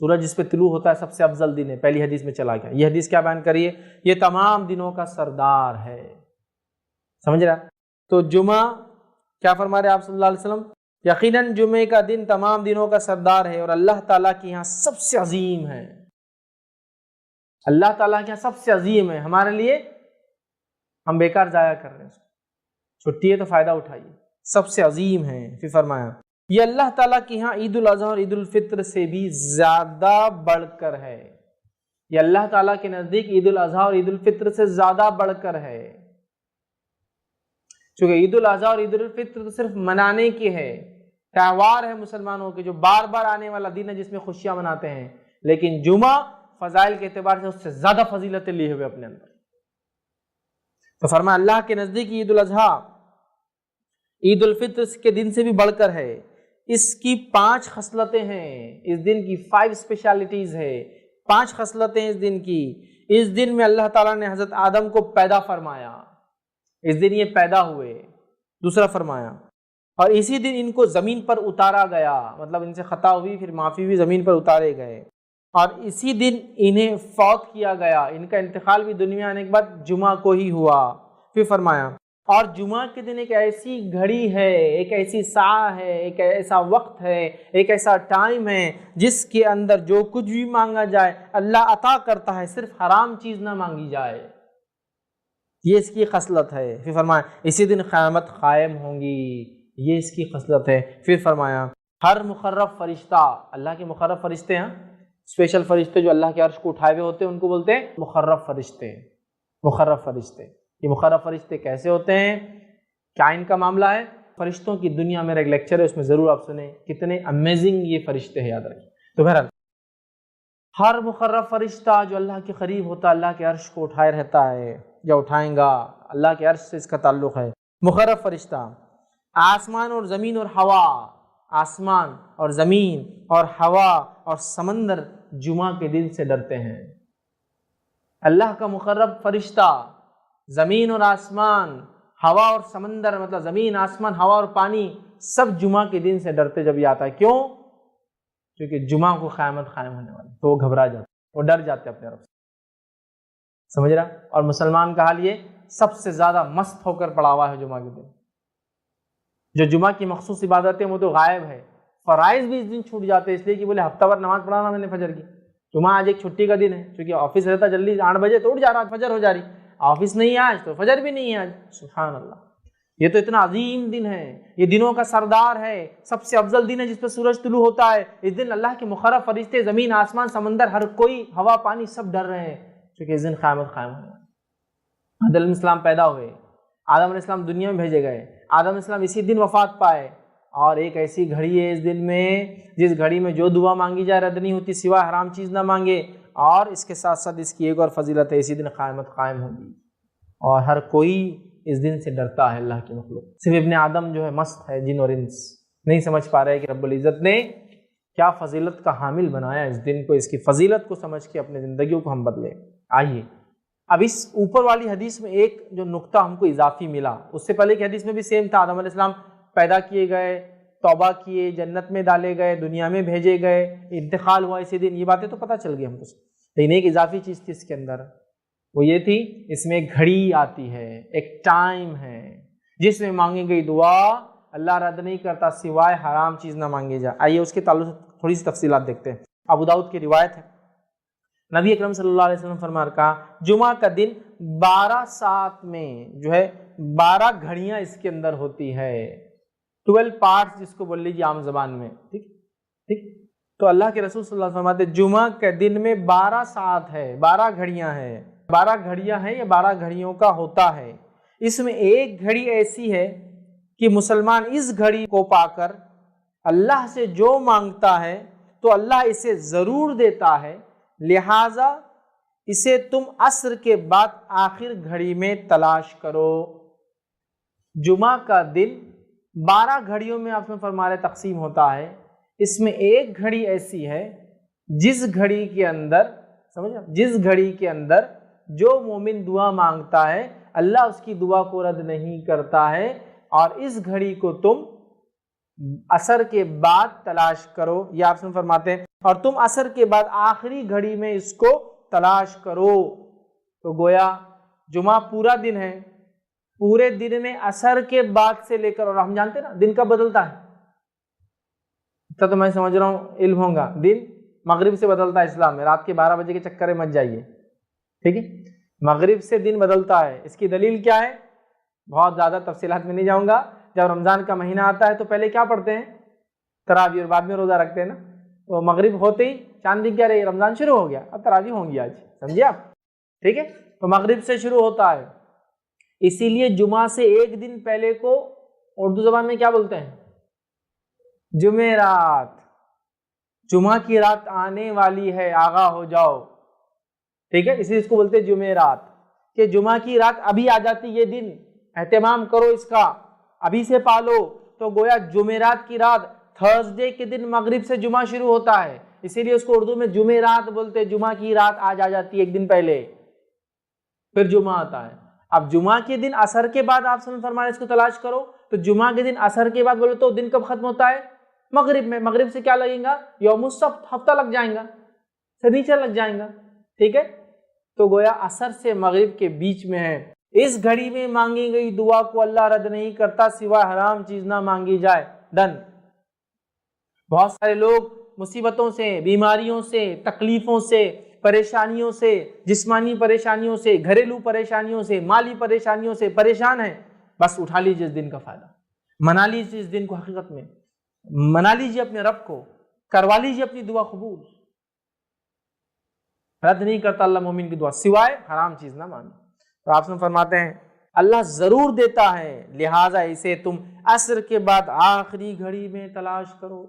سورج جس پہ طلوع ہوتا ہے سب سے افضل دن ہے، پہلی حدیث میں چلا گیا۔ یہ حدیث کیا بیان کریے؟ یہ تمام دنوں کا سردار ہے، سمجھ رہا؟ تو جمعہ کیا فرما رہے آپ صلی اللہ علیہ وسلم؟ یقیناً جمعے کا دن تمام دنوں کا سردار ہے اور اللہ تعالیٰ کے یہاں سب سے عظیم ہے، اللہ تعالیٰ کے یہاں سب سے عظیم ہے۔ ہمارے لیے ہم بیکار ضائع کر رہے ہیں، چھٹی ہے تو فائدہ اٹھائیے، سب سے عظیم ہے۔ پھر فرمایا یہ اللہ تعالیٰ کے یہاں عید الاضحیٰ اور عید الفطر سے بھی زیادہ بڑھ کر ہے، یہ اللہ تعالیٰ کے نزدیک عید الاضحیٰ اور عید الفطر سے زیادہ بڑھ کر ہے، چونکہ عید الاضحیٰ اور عید الفطر صرف منانے کی ہے، تہوار ہے مسلمانوں کے جو بار بار آنے والا دن ہے جس میں خوشیاں مناتے ہیں، لیکن جمعہ فضائل کے اعتبار سے اس سے زیادہ فضیلتیں لیے ہوئے اپنے اندر۔ تو فرمایا اللہ کے نزدیک عید الاضحیٰ عید الفطر کے دن سے بھی بڑھ کر ہے، اس کی 5 خصلتیں ہیں، اس دن کی 5 اسپیشلٹیز ہے، 5 خصلتیں اس دن کی۔ اس دن میں اللہ تعالیٰ نے حضرت آدم کو پیدا فرمایا، اس دن یہ پیدا ہوئے۔ دوسرا فرمایا اور اسی دن ان کو زمین پر اتارا گیا، مطلب ان سے خطا ہوئی پھر معافی ہوئی، زمین پر اتارے گئے، اور اسی دن انہیں فوت کیا گیا، ان کا انتقال بھی دنیا آنے کے بعد جمعہ کو ہی ہوا۔ پھر فرمایا اور جمعہ کے دن ایک ایسی گھڑی ہے، ایک ایسی ساعت ہے، ایک ایسا وقت ہے، ایک ایسا ٹائم ہے جس کے اندر جو کچھ بھی مانگا جائے اللہ عطا کرتا ہے، صرف حرام چیز نہ مانگی جائے، یہ اس کی خصلت ہے۔ پھر فرمایا اسی دن قیامت قائم ہوں گی، یہ اس کی خصلت ہے۔ پھر فرمایا ہر مقرب فرشتہ، اللہ کے مقرب فرشتے ہیں، اسپیشل فرشتے جو اللہ کے عرش کو اٹھائے ہوئے ہوتے ہیں ان کو بولتے ہیں مخرب فرشتے. مخرب فرشتے. یہ مخرب فرشتے کیسے ہوتے ہیں، کیا ان کا معاملہ ہے؟ فرشتوں کی دنیا میرا ایک لیکچر ہے، اس میں ضرور آپ سنیں، کتنے امیزنگ یہ فرشتے ہیں، یاد رکھیں. تو بہرحال ہر مقرب فرشتہ جو اللہ کے قریب ہوتا ہے اللہ کے عرش کو اٹھائے رہتا ہے یا اٹھائیں گا، اللہ کے عرش سے اس کا تعلق ہے. مقرب فرشتہ آسمان اور زمین اور ہوا، آسمان اور زمین اور ہوا اور سمندر جمعہ کے دن سے ڈرتے ہیں. اللہ کا مقرب فرشتہ زمین اور آسمان، ہوا اور سمندر، مطلب زمین، آسمان، ہوا اور پانی سب جمعہ کے دن سے ڈرتے جب یہ آتا ہے. کیوں؟ کیونکہ جمعہ کو قیامت قائم ہونے والی، تو وہ گھبرا جاتے، وہ ڈر جاتے اپنے رب سے. سمجھ رہا؟ اور مسلمان کا حال یہ سب سے زیادہ مست ہو کر پڑا ہوا ہے جمعہ کے دن. جو جمعہ کی مخصوص عبادتیں وہ تو غائب ہے، فرائض بھی اس دن چھوٹ جاتے ہیں، اس لیے کہ بولے ہفتہ بھر نماز پڑھانا میں نے فجر کی. جمعہ آج ایک چھٹی کا دن ہے، کیونکہ آفس رہتا جلدی 8 بجے تو اٹھ جا رہا، فجر ہو جا رہی. آفس نہیں ہے آج تو فجر بھی نہیں ہے آج. سبحان اللہ، یہ تو اتنا عظیم دن ہے، یہ دنوں کا سردار ہے، سب سے افضل دن ہے جس پہ سورج طلوع ہوتا ہے. اس دن اللہ کے مقرب فرشتے زمین، آسمان، سمندر، ہر کوئی، ہوا، پانی سب ڈر رہے ہیں، کیونکہ اس دن قیامت قائم ہونے والی. آدم علیہ السلام پیدا ہوئے، آدم علیہ السلام دنیا میں بھیجے گئے، آدم علیہ السلام اسی دن وفات پائے. اور ایک ایسی گھڑی ہے اس دن میں جس گھڑی میں جو دعا مانگی جائے رد نہیں ہوتی سوائے حرام چیز نہ مانگے. اور اس کے ساتھ ساتھ اس کی ایک اور فضیلت ہے، اسی دن قیامت قائم ہوگی اور ہر کوئی اس دن سے ڈرتا ہے. اللہ کی مخلوق صرف ابن آدم جو ہے مست ہے، جن اور انس نہیں سمجھ پا رہے کہ رب العزت نے کیا فضیلت کا حامل بنایا اس دن کو. اس کی فضیلت کو سمجھ کے اپنے زندگیوں کو ہم بدلیں. آئیے اب اس اوپر والی حدیث میں ایک جو نقطہ ہم کو اضافی ملا، اس سے پہلے کی حدیث میں بھی سیم تھا. آدم علیہ السلام پیدا کیے گئے، توبہ کیے، جنت میں ڈالے گئے، دنیا میں بھیجے گئے، انتقال ہوا اسی دن، یہ باتیں تو پتہ چل گئی ہم کو. لیکن ایک اضافی چیز تھی اس کے اندر، وہ یہ تھی اس میں ایک گھڑی آتی ہے، ایک ٹائم ہے جس میں مانگی گئی دعا اللہ رد نہیں کرتا سوائے حرام چیز نہ مانگی جائے. آئیے اس کے تعلق سے تھوڑی سی تفصیلات دیکھتے ہیں. ابو داؤد کی روایت ہے، نبی اکرم صلی اللہ علیہ وسلم فرما کہا جمعہ کا دن 12 ساعت میں جو ہے 12 گھڑیاں اس کے اندر ہوتی ہے، 12 پارٹس جس کو بول لیجیے عام زبان میں. ٹھیک ٹھیک. تو اللہ کے رسول صلی اللہ علیہ وسلم فرماتے جمعہ کے دن میں 12 ساعت ہے، 12 گھڑیاں ہیں. 12 گھڑیاں ہیں یا 12 گھڑیوں کا ہوتا ہے. اس میں ایک گھڑی ایسی ہے کہ مسلمان اس گھڑی کو پا کر اللہ سے جو مانگتا ہے تو اللہ اسے ضرور دیتا ہے، لہذا اسے تم عصر کے بعد آخر گھڑی میں تلاش کرو. جمعہ کا دن 12 گھڑیوں میں آپ نے فرما رہے تقسیم ہوتا ہے. اس میں ایک گھڑی ایسی ہے جس گھڑی کے اندر جس گھڑی کے اندر جو مومن دعا مانگتا ہے اللہ اس کی دعا کو رد نہیں کرتا ہے، اور اس گھڑی کو تم عصر کے بعد تلاش کرو. یہ آپ سے فرماتے ہیں اور تم عصر کے بعد آخری گھڑی میں اس کو تلاش کرو. تو گویا جمعہ پورا دن ہے، پورے دن میں عصر کے بعد سے لے کر، اور ہم جانتے ہیں نا دن کب بدلتا ہے، تو میں سمجھ رہا ہوں علم ہوگا، دن مغرب سے بدلتا ہے اسلام میں. رات کے 12 بجے کے چکر میں مت جائیے، ٹھیک ہے. مغرب سے دن بدلتا ہے. اس کی دلیل کیا ہے؟ بہت زیادہ تفصیلات میں نہیں جاؤں گا. جب رمضان کا مہینہ آتا ہے تو پہلے کیا پڑھتے ہیں؟ تراویح، اور بعد میں روزہ رکھتے ہیں نا. تو مغرب ہوتے ہی چاند دکھ کیا رہی، رمضان شروع ہو گیا، اب تراویح ہوں گی آج. سمجھے آپ؟ ٹھیک ہے. تو مغرب سے شروع ہوتا ہے، اسی لیے جمعہ سے ایک دن پہلے کو اردو زبان میں کیا بولتے ہیں؟ جمعرات. جمعہ کی رات آنے والی ہے، آگاہ ہو جاؤ. ٹھیک ہے، اسی اس کو بولتے ہیں جمعرات، کہ جمعہ کی رات ابھی آ جاتی، یہ دن اہتمام کرو اس کا، ابھی سے پالو. تو گویا جمعرات کی رات، تھرسڈے کے دن مغرب سے جمعہ شروع ہوتا ہے، اسی لیے اس کو اردو میں جمعرات بولتے ہیں. جمعہ کی رات آج آ جاتی ہے ایک دن پہلے، پھر جمعہ آتا ہے. اب جمعہ کے دن عصر کے بعد آپ سے فرمایا اس کو تلاش کرو. تو جمعہ کے دن عصر کے بعد بولے تو دن کب ختم ہوتا ہے؟ مغرب میں. مغرب سے کیا لگیں گا؟ یوم السبت، ہفتہ لگ جائیں گا، سنیچر لگ جائیں گا. ٹھیک ہے. تو گویا عصر سے مغرب کے بیچ میں ہے. اس گھڑی میں مانگی گئی دعا کو اللہ رد نہیں کرتا سوائے حرام چیز نہ مانگی جائے. ڈن. بہت سارے لوگ مصیبتوں سے، بیماریوں سے، تکلیفوں سے، پریشانیوں سے، جسمانی پریشانیوں سے، گھریلو پریشانیوں سے، مالی پریشانیوں سے پریشان ہیں. بس اٹھا لیجیے اس دن کا فائدہ، منا لیجیے اس دن کو، حقیقت میں منا لیجیے اپنے رب کو، کروا لیجیے اپنی دعا قبول. رد نہیں کرتا اللہ مومن کی دعا سوائے حرام چیز نہ مانو. تو آپ فرماتے ہیں اللہ ضرور دیتا ہے، لہٰذا اسے تم عصر کے بعد آخری گھڑی میں تلاش کرو.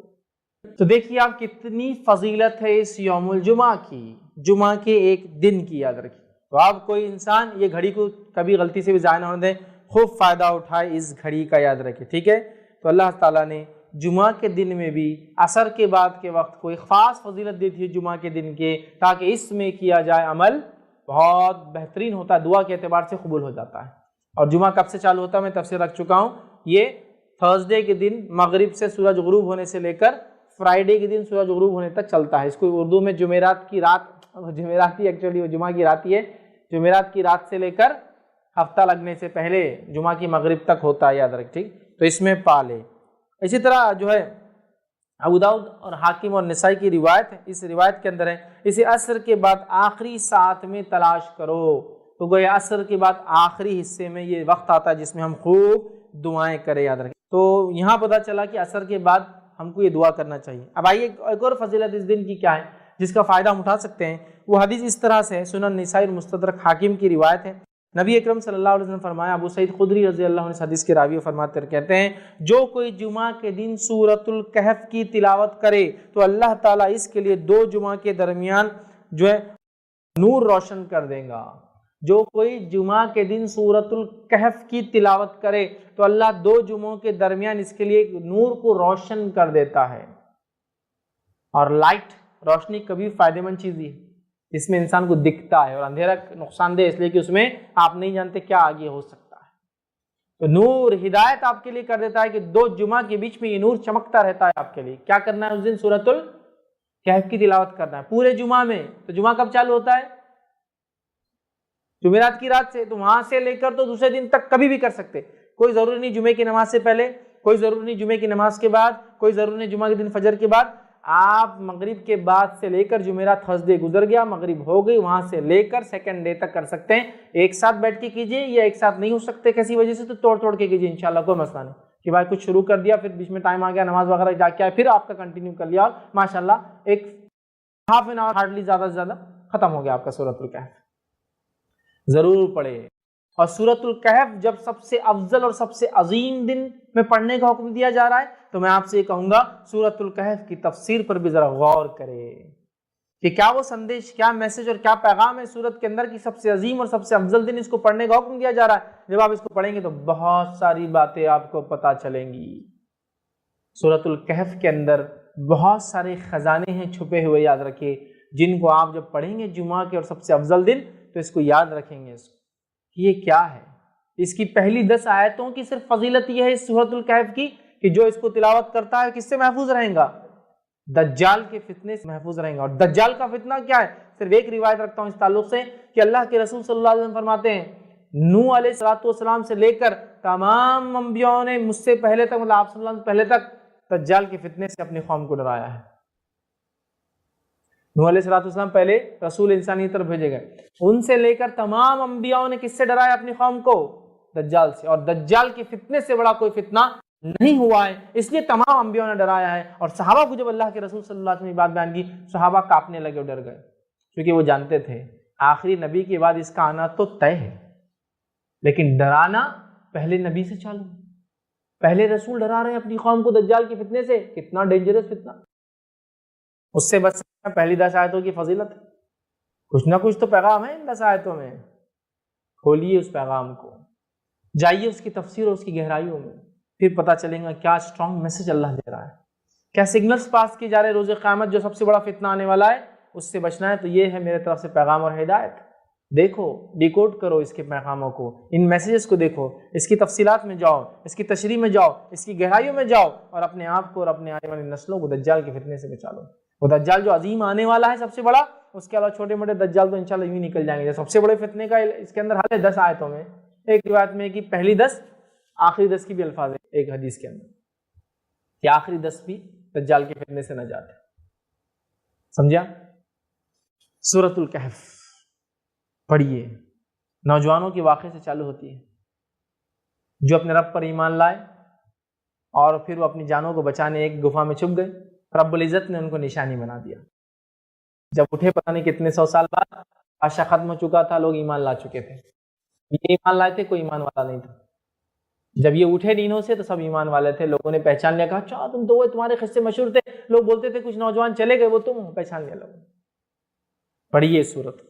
تو دیکھیے آپ کتنی فضیلت ہے اس یوم الجمعہ کی، جمعہ کے ایک دن کی، یاد رکھیے. تو آپ کوئی انسان یہ گھڑی کو کبھی غلطی سے بھی ضائع نہ ہونے دیں، خوب فائدہ اٹھائے اس گھڑی کا، یاد رکھیے. ٹھیک ہے. تو اللہ تعالیٰ نے جمعہ کے دن میں بھی عصر کے بعد کے وقت کوئی خاص فضیلت دیتی ہے جمعہ کے دن کے، تاکہ اس میں کیا جائے عمل بہت بہترین ہوتا ہے، دعا کے اعتبار سے قبول ہو جاتا ہے. اور جمعہ کب سے چالو ہوتا ہے میں تفصیل رکھ چکا ہوں. یہ تھرسڈے کے دن مغرب سے سورج غروب ہونے سے لے کر فرائیڈے کے دن سورج غروب ہونے تک چلتا ہے. اس کو اردو میں جمعرات کی رات، جمعرات ہی ایکچولی وہ جمعہ کی رات ہی ہے، جمعرات کی رات سے لے کر ہفتہ لگنے سے پہلے جمعہ کی مغرب تک ہوتا ہے، یاد رکھ. ٹھیک. تو اس میں پالے. اسی طرح جو ہے ابو داؤد اور حاکم اور نسائی کی روایت ہے، اس روایت کے اندر ہے اسے عصر کے بعد آخری ساعت میں تلاش کرو. تو گویا عصر کے بعد آخری حصے میں یہ وقت آتا ہے جس میں ہم خوب دعائیں کریں، یاد رکھیں. تو یہاں پتہ چلا کہ عصر کے بعد ہم کو یہ دعا کرنا چاہیے. اب آئیے ایک اور فضیلت اس دن کی کیا ہے جس کا فائدہ ہم اٹھا سکتے ہیں. وہ حدیث اس طرح سے ہے، سنن نسائی اور مستدرک حاکم کی روایت ہے. نبی اکرم صلی اللہ علیہ وسلم فرمایا، ابو سعید خدری رضی اللہ عنہ اس حدیث کے راوی فرماتے ہیں، کہتے ہیں جو کوئی جمعہ کے دن سورۃ الکہف کی تلاوت کرے تو اللہ تعالیٰ اس کے لیے 2 جمعہ کے درمیان جو ہے نور روشن کر دے گا. جو کوئی جمعہ کے دن سورۃ الکہف کی تلاوت کرے تو اللہ 2 جمعوں کے درمیان اس کے لیے ایک نور کو روشن کر دیتا ہے. اور لائٹ، روشنی کبھی فائدہ مند چیز ہی ہے، اس میں انسان کو دکھتا ہے، اور اندھیرا نقصان دہ اس لیے کہ اس میں آپ نہیں جانتے کیا آگے ہو سکتا ہے. تو نور ہدایت آپ کے لیے کر دیتا ہے کہ 2 جمعہ کے بیچ میں یہ نور چمکتا رہتا ہے. آپ کے لیے کیا کرنا ہے اس دن؟ سورۃ الکہف کی تلاوت کرنا ہے پورے جمعہ میں. تو جمعہ کب چالو ہوتا ہے؟ جمعرات کی رات سے. تو وہاں سے لے کر تو دوسرے دن تک کبھی بھی کر سکتے، کوئی ضروری نہیں جمعے کی نماز سے پہلے، کوئی ضروری نہیں جمعے کی نماز کے بعد، کوئی ضروری نہیں جمعہ کے دن فجر کے بعد. آپ مغرب کے بعد سے لے کر جمعرات تھرسڈے گزر گیا، مغرب ہو گئی، وہاں سے لے کر سیکنڈ ڈے تک کر سکتے ہیں. ایک ساتھ بیٹھ کے کیجئے، یا ایک ساتھ نہیں ہو سکتے کسی وجہ سے تو توڑ کے کیجئے، انشاءاللہ کوئی مسئلہ نہیں. کہ بھائی کچھ شروع کر دیا، پھر بیچ میں ٹائم آ گیا، نماز وغیرہ جا کے آئے، پھر آپ کا کنٹینیو کر لیا، اور ماشاءاللہ ایک ہاف این آور ہارڈلی زیادہ سے زیادہ ختم ہو گیا آپ کا سورۃ الکہف. ضرور پڑھے. اور سورۃ الکہف جب سب سے افضل اور سب سے عظیم دن میں پڑھنے کا حکم دیا جا رہا ہے تو میں آپ سے یہ کہوں گا سورۃ الکہف کی تفسیر پر بھی ذرا غور کرے کہ کیا وہ سندیش، کیا میسج اور کیا پیغام ہے سورت کے اندر کی سب سے عظیم اور سب سے افضل دن اس کو پڑھنے کا حکم دیا جا رہا ہے. جب آپ اس کو پڑھیں گے تو بہت ساری باتیں آپ کو پتہ چلیں گی. سورۃ الکہف کے اندر بہت سارے خزانے ہیں چھپے ہوئے، یاد رکھیے، جن کو آپ جب پڑھیں گے جمعہ کے اور سب سے افضل دن تو اس کو یاد رکھیں گے. اس کو کہ یہ کیا ہے. اس کی پہلی 10 آیتوں کی صرف فضیلت یہ ہے اس سورۃ الکہف کی کہ جو اس کو تلاوت کرتا ہے کس سے محفوظ رہیں گا؟ دجال کے فتنے سے محفوظ رہیں گا. اور دجال کا فتنہ کیا ہے؟ صرف ایک روایت رکھتا ہوں اس تعلق سے کہ اللہ کے رسول صلی اللہ علیہ وسلم فرماتے ہیں نوح علیہ السلام سے لے کر تمام انبیاءوں نے مجھ سے پہلے تک، مطلب آپ صلی اللہ علیہ وسلم پہلے تک دجال کے فتنے سے اپنی قوم کو ڈرایا ہے. نوح علیہ السلام پہلے رسول انسانی طرف بھیجے گئے، ان سے لے کر تمام انبیاءوں نے کس سے ڈرایا اپنی قوم کو؟ دجال سے. اور دجال کے فتنے سے بڑا کوئی فتنہ نہیں ہوا ہے، اس لیے تمام انبیاءوں نے ڈرایا ہے. اور صحابہ کو جب اللہ کے رسول صلی اللہ علیہ وسلم نے بات بیان کی، صحابہ کانپنے لگے اور ڈر گئے، کیونکہ وہ جانتے تھے آخری نبی کے بعد اس کا آنا تو طے ہے، لیکن ڈرانا پہلے نبی سے چالو، پہلے رسول ڈرا رہے ہیں اپنی قوم کو دجال کے فتنے سے. کتنا ڈینجرس فتنہ، اس سے بچ پہلی 10 آیتوں کی فضیلت. کچھ نہ کچھ تو پیغام ہے ان 10 آیتوں میں. کھولیے اس پیغام کو، جائیے اس کی تفسیر اور اس کی گہرائیوں میں، پھر پتہ چلے گا کیا اسٹرانگ میسج اللہ دے رہا ہے، کیا سگنلز پاس کیے جا رہے روز قیامت جو سب سے بڑا فتنہ آنے والا ہے اس سے بچنا ہے. تو یہ ہے میرے طرف سے پیغام اور ہدایت. دیکھو، ڈیکوڈ کرو اس کے پیغاموں کو، ان میسیجز کو دیکھو، اس کی تفصیلات میں جاؤ، اس کی تشریح میں جاؤ، اس کی گہرائیوں میں جاؤ، اور اپنے آپ کو اور اپنے آنے والی نسلوں کو دجال کے فتنے سے بچا لو. وہ دجال جو عظیم آنے والا ہے سب سے بڑا، اس کے علاوہ چھوٹے موٹے دجال تو انشاءاللہ یوں نکل جائیں گے. سب سے بڑے فتنے کا اس کے اندر حل ہے 10 آیتوں میں. ایک روایت میں کہ پہلی 10 آخری 10 کی بھی الفاظ ہے ایک حدیث کے اندر کہ آخری 10 بھی دجال کے فتنے سے نجات ہے. سمجھا؟ سورۃ الکہف پڑھیے. نوجوانوں کے واقعے سے چالو ہوتی ہے جو اپنے رب پر ایمان لائے اور پھر وہ اپنی جانوں کو بچانے ایک گفا میں چھپ گئے. رب العزت نے ان کو نشانی بنا دیا. جب اٹھے پتہ نہیں کتنے 100 سال بعد بادشاہ ختم ہو چکا تھا، لوگ ایمان لا چکے تھے. یہ ایمان لائے تھے، کوئی ایمان والا نہیں تھا. جب یہ اٹھے نیندوں سے تو سب ایمان والے تھے. لوگوں نے پہچان لیا، کہا اچھا تم تو وہ تمہارے قصے مشہور تھے. لوگ بولتے تھے کچھ نوجوان چلے گئے، وہ تم پہچان لیا لوگوں. پڑھیے سورت.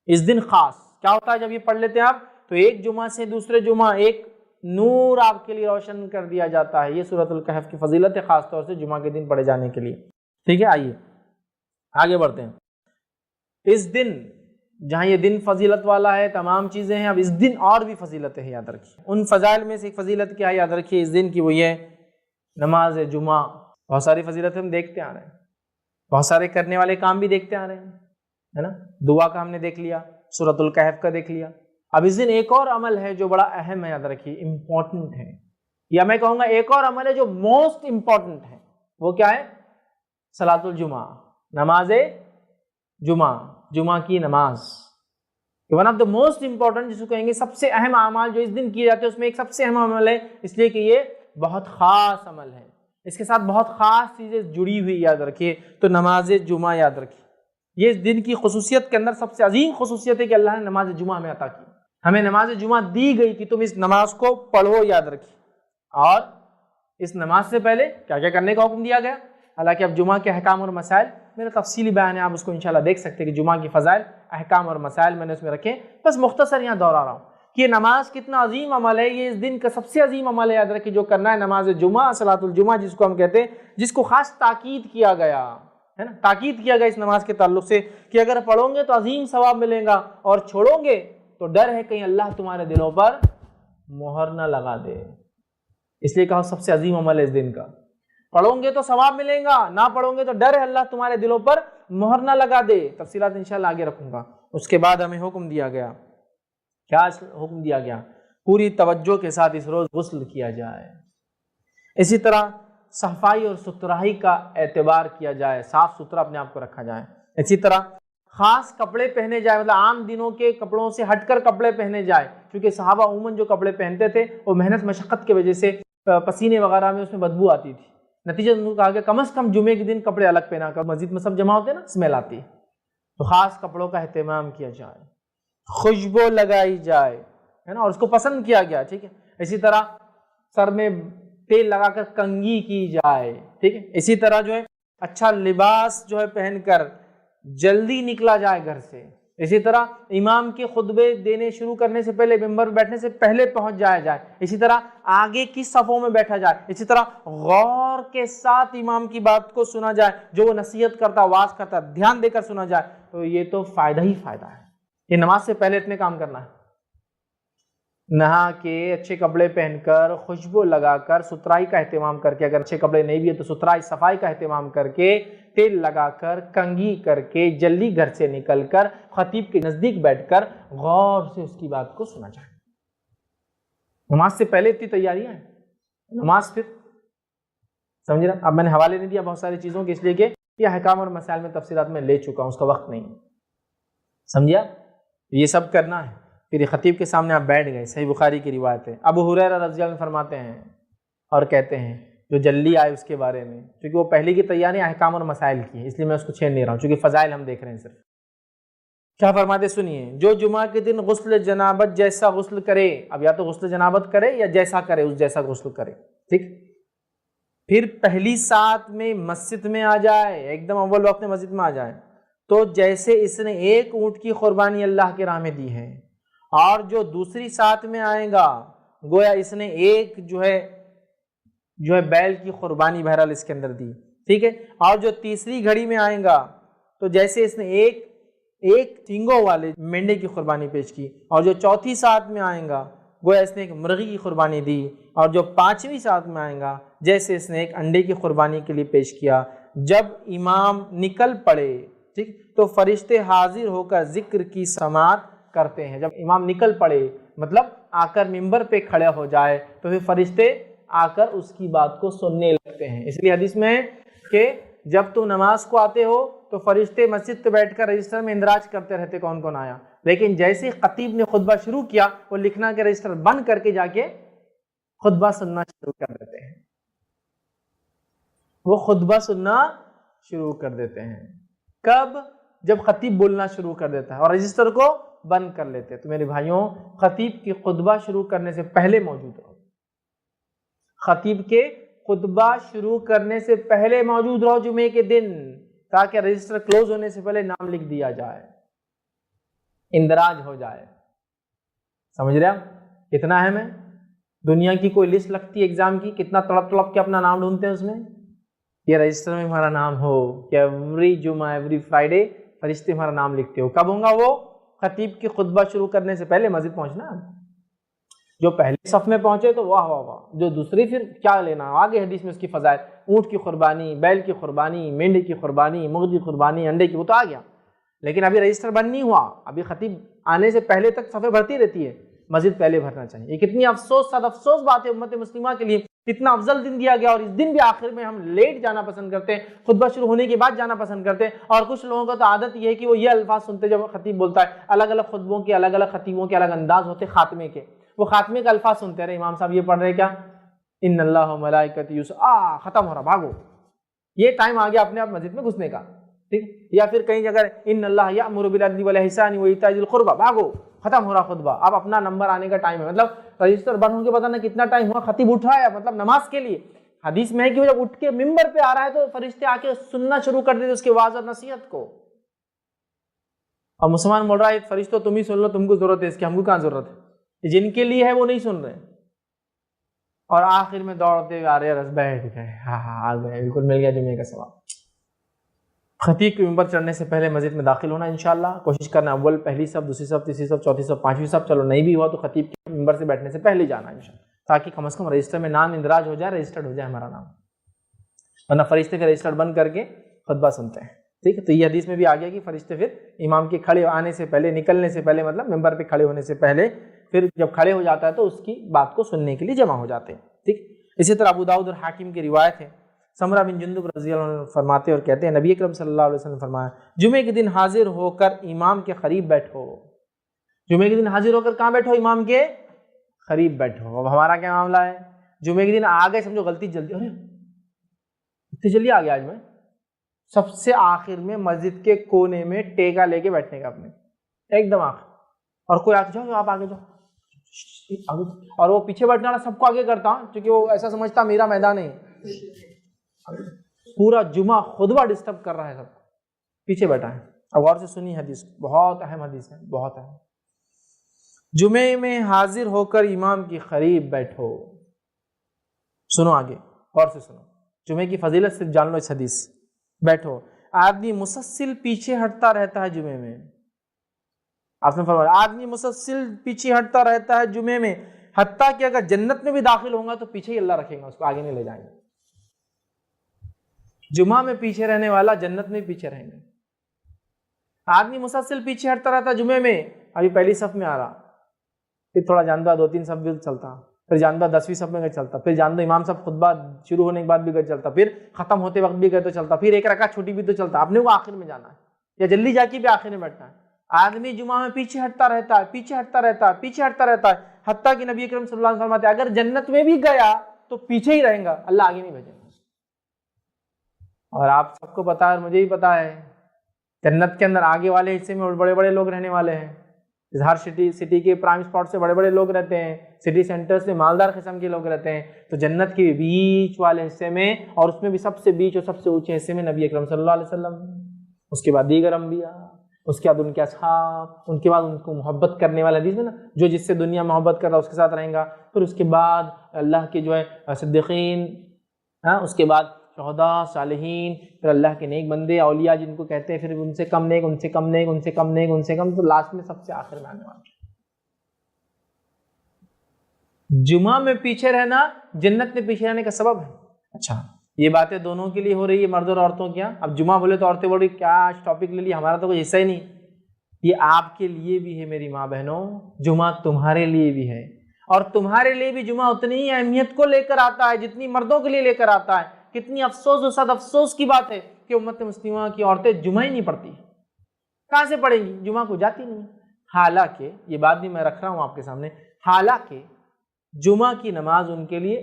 اس دن خاص کیا ہوتا ہے جب یہ پڑھ لیتے ہیں آپ تو ایک جمعہ سے دوسرے جمعہ ایک نور آپ کے لیے روشن کر دیا جاتا ہے. یہ سورۃ الکہف کی فضیلت ہے، خاص طور سے جمعہ کے دن پڑھے جانے کے لیے. ٹھیک ہے، آئیے آگے بڑھتے ہیں. اس دن جہاں یہ دن فضیلت والا ہے، تمام چیزیں ہیں، اب اس دن اور بھی فضیلت ہے، یاد رکھیے. ان فضائل میں سے ایک فضیلت کیا ہے یاد رکھیے اس دن کی، وہ یہ نماز جمعہ. بہت ساری فضیلت ہم دیکھتے آ رہے ہیں، بہت سارے کرنے والے کام بھی دیکھتے آ رہے ہیں، ہے نا. دعا کا ہم نے دیکھ لیا، سورۃ الکہف کا دیکھ لیا. اب اس دن ایک اور عمل ہے جو بڑا اہم ہے، یاد رکھیے، امپورٹنٹ ہے، یا میں کہوں گا ایک اور عمل ہے جو موسٹ امپورٹنٹ ہے. وہ کیا ہے؟ صلاۃ الجمعہ، نماز جمعہ، جمعہ کی نماز. One of the most important, جس کو کہیں گے سب سے اہم اعمال جو اس دن کیے جاتے ہیں، اس میں ایک سب سے اہم عمل ہے، اس لیے کہ یہ بہت خاص عمل ہے، اس کے ساتھ بہت خاص چیزیں جڑی ہوئی، یاد رکھیے. تو نماز جمعہ یاد رکھیے، یہ اس دن کی خصوصیت کے اندر سب سے عظیم خصوصیت ہے کہ اللہ نے نماز جمعہ ہمیں عطا کی. ہمیں نماز جمعہ دی گئی کہ تم اس نماز کو پڑھو، یاد رکھیے. اور اس نماز سے پہلے کیا کیا کرنے کا حکم دیا گیا. حالانکہ اب جمعہ کے احکام اور مسائل میرا تفصیلی بیان ہے، آپ اس کو انشاءاللہ دیکھ سکتے ہیں کہ جمعہ کی فضائل، احکام اور مسائل میں نے اس میں رکھے. بس مختصر یہاں دہرا رہا ہوں کہ یہ نماز کتنا عظیم عمل ہے. یہ اس دن کا سب سے عظیم عمل ہے، یاد رکھیے، جو کرنا ہے نماز جمعہ، صلاۃ الجمعہ جس کو ہم کہتے ہیں، جس کو خاص تاکید کیا گیا ہے نا. تاکید کیا گیا اس نماز کے تعلق سے کہ اگر پڑھو گے تو عظیم ثواب ملے گا، اور چھوڑو گے تو ڈر ہے کہیں اللہ تمہارے دلوں پر مہر نہ لگا دے. اس لیے کہا سب سے عظیم عمل ہے اس دن کا. پڑھو گے تو ثواب ملے گا، نہ پڑھو گے تو ڈر ہے اللہ تمہارے دلوں پر مہر نہ لگا دے. تفصیلات انشاءاللہ آگے رکھوں گا. اس کے بعد ہمیں حکم دیا گیا، کیا حکم دیا گیا؟ پوری توجہ کے ساتھ اس روز غسل کیا جائے. اسی طرح صفائی اور ستھرائی کا اعتبار کیا جائے، صاف ستھرا اپنے آپ کو رکھا جائے. اسی طرح خاص کپڑے پہنے جائے، مطلب عام دنوں کے کپڑوں سے ہٹ کر کپڑے پہنے جائے، کیونکہ صحابہ عموماً جو کپڑے پہنتے تھے وہ محنت مشقت کی وجہ سے پسینے وغیرہ میں اس میں بدبو آتی تھی. نتیجہ ان کو کہا کہ کم از کم جمعے کے دن کپڑے الگ پہنا کر، مسجد میں سب جمع ہوتے ہیں نا، اسمیل آتی ہے. تو خاص کپڑوں کا اہتمام کیا جائے، خوشبو لگائی جائے، ہے نا، اور اس کو پسند کیا گیا. ٹھیک ہے. اسی طرح سر میں تیل لگا کر کنگھی کی جائے. ٹھیک ہے. اسی طرح جو ہے اچھا لباس جو ہے پہن کر جلدی نکلا جائے گھر سے. اسی طرح امام کے خطبے دینے شروع کرنے سے پہلے، ممبر بیٹھنے سے پہلے پہنچ جایا جائے. اسی طرح آگے کی صفوں میں بیٹھا جائے. اسی طرح غور کے ساتھ امام کی بات کو سنا جائے، جو وہ نصیحت کرتا، واعظ کرتا، دھیان دے کر سنا جائے. تو یہ تو فائدہ ہی فائدہ ہے. یہ نماز سے پہلے اتنے کام کرنا ہے. نہا کے اچھے کپڑے پہن کر، خوشبو لگا کر، ستھرائی کا اہتمام کر کے، اگر اچھے کپڑے نہیں بھی ہے تو ستھرائی صفائی کا اہتمام کر کے، تیل لگا کر، کنگھی کر کے، جلدی گھر سے نکل کر خطیب کے نزدیک بیٹھ کر غور سے اس کی بات کو سنا جائے. نماز سے پہلے اتنی تیاریاں ہیں. نماز پھر سمجھ رہا. اب میں نے حوالے نہیں دیا بہت ساری چیزوں کے، اس لیے کہ یہ احکام اور مسائل میں تفصیلات میں لے چکا ہوں، اس کا وقت نہیں. سمجھا؟ یہ سب کرنا ہے. پھر خطیب کے سامنے آپ بیٹھ گئے. صحیح بخاری کی روایت ہے. ابو ہریرہ رضی اللہ عنہ فرماتے ہیں اور کہتے ہیں، جو جلدی آئے اس کے بارے میں، کیونکہ وہ پہلے کی تیاری احکام اور مسائل کی ہے، اس لیے میں اس کو چھیڑ نہیں رہا ہوں، چونکہ فضائل ہم دیکھ رہے ہیں صرف. کیا فرماتے سنیے، جو جمعہ کے دن غسل جنابت جیسا غسل کرے. اب یا تو غسل جنابت کرے یا جیسا کرے اس جیسا غسل کرے. ٹھیک. پھر پہلی سات میں مسجد میں آ جائے، ایک دم اول وقت میں مسجد میں آ جائے، تو جیسے اس نے ایک اونٹ کی قربانی اللہ کے راہ میں دی ہے، اور جو دوسری ساتھ میں آئے گا گویا اس نے ایک جو ہے بیل کی قربانی بہرحال اس کے اندر دی. ٹھیک ہے. اور جو تیسری گھڑی میں آئے گا تو جیسے اس نے ایک سینگوں والے مینڈے کی قربانی پیش کی، اور جو چوتھی ساتھ میں آئے گا گویا اس نے ایک مرغی کی قربانی دی، اور جو پانچویں ساتھ میں آئے گا جیسے اس نے ایک انڈے کی قربانی کے لیے پیش کیا. جب امام نکل پڑے، ٹھیک، تو فرشتے حاضر ہو کر ذکر کی سماعت کرتے ہیں. جب امام نکل پڑے مطلب آ کر ممبر پہ کھڑے ہو جائے تو پھر فرشتے آ کر اس کی بات کو سننے لگتے ہیں. اس لیے حدیث میں ہے کہ جب تم نماز کو آتے ہو تو فرشتے مسجد پہ بیٹھ کر رجسٹر میں اندراج کرتے رہتے کون کون آیا، لیکن جیسے خطیب نے خطبہ شروع کیا وہ لکھنا کے رجسٹر بند کر کے جا کے خطبہ سننا شروع کر دیتے ہیں. وہ خطبہ سننا شروع کر دیتے ہیں. کب؟ جب خطیب بولنا شروع کر دیتا ہے اور رجسٹر کو بند کر لیتے ہیں. تو میرے بھائیوں خطیب کی خطبہ شروع کرنے سے پہلے موجود رہو. خطیب کے خطبہ شروع کرنے سے پہلے موجود رہو جمعے کے دن, تاکہ رجسٹر کلوز ہونے سے پہلے نام لکھ دیا جائے, اندراج ہو جائے. سمجھ رہے آپ کتنا اہم ہے؟ دنیا کی کوئی لسٹ لگتی ہے ایگزام کی, کتنا تڑپ تڑپ کے اپنا نام ڈھونڈتے ہیں اس میں. یہ رجسٹر میں ہمارا نام ہو کہ ایوری جمعہ ایوری فرائیڈے فرشتے ہمارا نام لکھتے ہو. کب ہوگا وہ؟ خطیب کی خطبہ شروع کرنے سے پہلے مسجد پہنچنا. جو پہلے صف میں پہنچے تو واہ واہ واہ, جو دوسری پھر کیا لینا, آگے حدیث میں اس کی فضائل, اونٹ کی قربانی, بیل کی قربانی, مینڈی کی قربانی, مرغی کی قربانی, انڈے کی, وہ تو آ گیا. لیکن ابھی رجسٹر بند نہیں ہوا, ابھی خطیب آنے سے پہلے تک صفیں بھرتی رہتی ہے. مسجد پہلے بھرنا چاہیے. یہ کتنی افسوس صد افسوس بات ہے امت مسلمہ کے لیے. اتنا افضل دن دیا گیا اور اس دن بھی آخر میں ہم لیٹ جانا پسند کرتے ہیں, خطبہ شروع ہونے کے بعد جانا پسند کرتے ہیں. اور کچھ لوگوں کا تو عادت یہ ہے کہ وہ یہ الفاظ سنتے جب خطیب بولتا ہے, الگ الگ خطبوں کے الگ الگ خطیبوں کے الگ انداز ہوتے خاتمے کے, وہ خاتمے کا الفاظ سنتے رہے, امام صاحب یہ پڑھ رہے کیا, ان اللہ و ملائکتہ ختم ہو رہا, بھاگو, یہ ٹائم آ گیا اپنے آپ مسجد میں گھسنے کا. ٹھیک, یا پھر کہیں جگہ ان اللہ یأمر بالعدل والاحسان وایتاء ذی القربى, بھاگو, ختم ہو رہا خطبہ, اب اپنا نمبر آنے کا ٹائم ہے. مطلب رجسٹر بند ہو کے پتہ نہ کتنا ٹائم ہوا, خطیب اٹھا ہے مطلب نماز کے لیے. حدیث میں ہے کہ وہ جب اٹھ کے ممبر پہ آ رہا ہے تو فرشتے آ کے سننا شروع کر دیتے اس کے واعظ اور نصیحت کو. اور مسلمان بول رہا ہے فرشتوں تم ہی سن لو, تم کو ضرورت ہے اس کی, ہم کو کہاں ضرورت ہے, جن کے لیے ہے وہ نہیں سن رہے. اور آخر میں دوڑتے ہوئے آ رہے, رس بیٹھ گئے, ہاں ہاں آ گئے, بالکل مل گیا جمعے کا ثواب. خطیب کے ممبر چڑھنے سے پہلے مسجد میں داخل ہونا انشاءاللہ, کوشش کرنا اول پہلی صف, دوسری صف, تیسری صف, چوتھی صف, پانچویں صف, چلو نہیں بھی ہوا تو خطیب کے ممبر سے بیٹھنے سے پہلے جانا انشاءاللہ, تاکہ کم از کم رجسٹر میں نام اندراج ہو جائے, رجسٹرڈ ہو جائے ہمارا نام. ورنہ فرشتے پھر رجسٹر بند کر کے خطبہ سنتے ہیں. ٹھیک ہے, تو یہ حدیث میں بھی آ گیا کہ فرشتے پھر امام کے کھڑے آنے سے پہلے, نکلنے سے پہلے, مطلب ممبر پہ کھڑے ہونے سے پہلے, پھر جب کھڑے ہو جاتا ہے تو اس کی بات کو سننے کے لیے جمع ہو جاتے ہیں. ٹھیک, اسی طرح ابو داؤد اور حاکم کی روایت ہے, سمرہ بن جندب رضی اللہ عنہ فرماتے اور کہتے ہیں نبی اکرم صلی اللہ علیہ وسلم نے فرمایا جمعے کے دن حاضر ہو کر امام کے قریب بیٹھو. جمعے کے دن حاضر ہو کر کہاں بیٹھو؟ امام کے قریب بیٹھو. اب ہمارا کیا معاملہ ہے, جمعے کے دن آ گئے, سمجھو غلطی جلدی, ارے اتنی جلدی آ گیا آج میں, سب سے آخر میں مسجد کے کونے میں ٹیکا لے کے بیٹھنے کا اپنے, ایک دم آخر, اور کوئی آگے جاؤ, آپ آگے جاؤ, اور وہ پیچھے بیٹھنے والا سب کو آگے کرتا ہوں کیونکہ وہ ایسا سمجھتا میرا میدان ہے. پورا جمعہ خطبہ ڈسٹرب کر رہا ہے, سب پیچھے بیٹھا ہے. اب غور سے سنی حدیث, بہت اہم حدیث ہے, بہت اہم. جمعے میں حاضر ہو کر امام کے قریب بیٹھو. سنو آگے, غور سے سنو, جمعے کی فضیلت صرف جان لو اس حدیث. بیٹھو, آدمی مسلسل پیچھے ہٹتا رہتا ہے جمعے میں. آپ نے فرمایا آدمی مسلسل پیچھے ہٹتا رہتا ہے جمعے میں, حتیٰ کہ اگر جنت میں بھی داخل ہوگا تو پیچھے ہی اللہ رکھے گا, اس کو آگے نہیں لے جائیں گے. جمعہ میں پیچھے رہنے والا جنت میں پیچھے رہیں گے. آدمی مسلسل پیچھے ہٹتا رہتا جمعے میں, ابھی پہلی صف میں آ رہا, پھر تھوڑا جاندہ 2-3 صف بھی چلتا, پھر جاندہ 10ویں صف میں گئے چلتا, پھر جاندہ امام صاحب خطبہ شروع ہونے کے بعد بھی گئے چلتا, پھر ختم ہوتے وقت بھی گئے تو چلتا, پھر ایک رکعت چھوٹی بھی تو چلتا. آپ نے وہ آخر میں جانا ہے یا جلدی جا کے بھی آخر میں بیٹھنا ہے. آدمی جمعہ میں پیچھے ہٹتا رہتا ہے, پیچھے ہٹتا رہتا ہے, پیچھے ہٹتا رہتا ہے, حتیٰ کہ نبی اکرم صلی اللہ علیہ وسلم فرماتے ہیں اگر جنت میں بھی گیا تو پیچھے ہی رہیں گا, اللہ آگے نہیں بھیجے گا. اور آپ سب کو پتا ہے, مجھے ہی پتا ہے, جنت کے اندر آگے والے حصے میں بڑے بڑے لوگ رہنے والے ہیں. ہر سٹی کے پرائم اسپاٹ سے بڑے بڑے لوگ رہتے ہیں, سٹی سینٹرز میں مالدار قسم کے لوگ رہتے ہیں. تو جنت کے بیچ والے حصے میں, اور اس میں بھی سب سے بیچ اور سب سے اونچے حصے میں نبی اکرم صلی اللہ علیہ وسلم, اس کے بعد دیگر انبیاء, اس کے بعد ان کے اصحاب, ان کے بعد ان کو محبت کرنے والا, حدیث میں نا جو جس سے دنیا محبت کر رہا اس کے ساتھ رہیں گا. پھر اس کے بعد اللہ کے جو ہے صدیقین, اس کے بعد شہداء, صالحین, پھر اللہ کے نیک بندے, اولیاء جن کو کہتے ہیں, پھر ان سے کم نیک, ان سے کم نیک, ان سے کم نیک, ان سے کم, تو لاسٹ میں سب سے آخر میں آنے والا. جمعہ میں پیچھے رہنا جنت میں پیچھے رہنے کا سبب ہے. اچھا, یہ باتیں دونوں کے لیے ہو رہی ہے, مرد اور عورتوں کیا. اب جمعہ بولے تو عورتیں بول رہی کیا ٹاپک لے لیا, ہمارا تو کوئی حصہ ہی نہیں. یہ آپ کے لیے بھی ہے میری ماں بہنوں, جمعہ تمہارے لیے بھی ہے, اور تمہارے لیے بھی جمعہ اتنی ہی اہمیت کو لے کر آتا ہے جتنی مردوں کے لیے لے کر آتا ہے. کتنی افسوس و صد افسوس کی بات ہے کہ امت مسلمہ کی عورتیں جمعہ ہی نہیں پڑھتی. کہاں سے پڑھیں گی, جمعہ کو جاتی نہیں. حالانکہ یہ بات بھی میں رکھ رہا ہوں آپ کے سامنے, حالانکہ جمعہ کی نماز ان کے لیے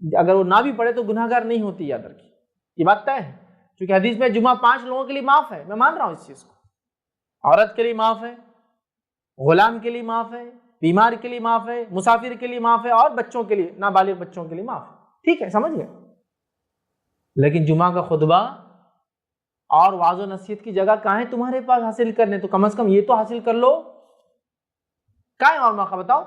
اگر وہ نہ بھی پڑھے تو گناہگار نہیں ہوتی, یاد رکھیے یہ بات طے ہے. چونکہ حدیث میں جمعہ 5 لوگوں کے لیے معاف ہے، میں مان رہا ہوں اس چیز کو، عورت کے لیے معاف ہے، غلام کے لیے معاف ہے، بیمار کے لیے معاف ہے، مسافر کے لیے معاف ہے، اور بچوں کے لیے، نابالغ بچوں کے لیے معاف ہے، ٹھیک ہے، سمجھ گئے؟ لیکن جمعہ کا خطبہ اور واعظ و نصیحت کی جگہ کہاں ہے تمہارے پاس حاصل کرنے؟ تو کم از کم یہ تو حاصل کر لو، کہاں ہے اور موقع بتاؤ؟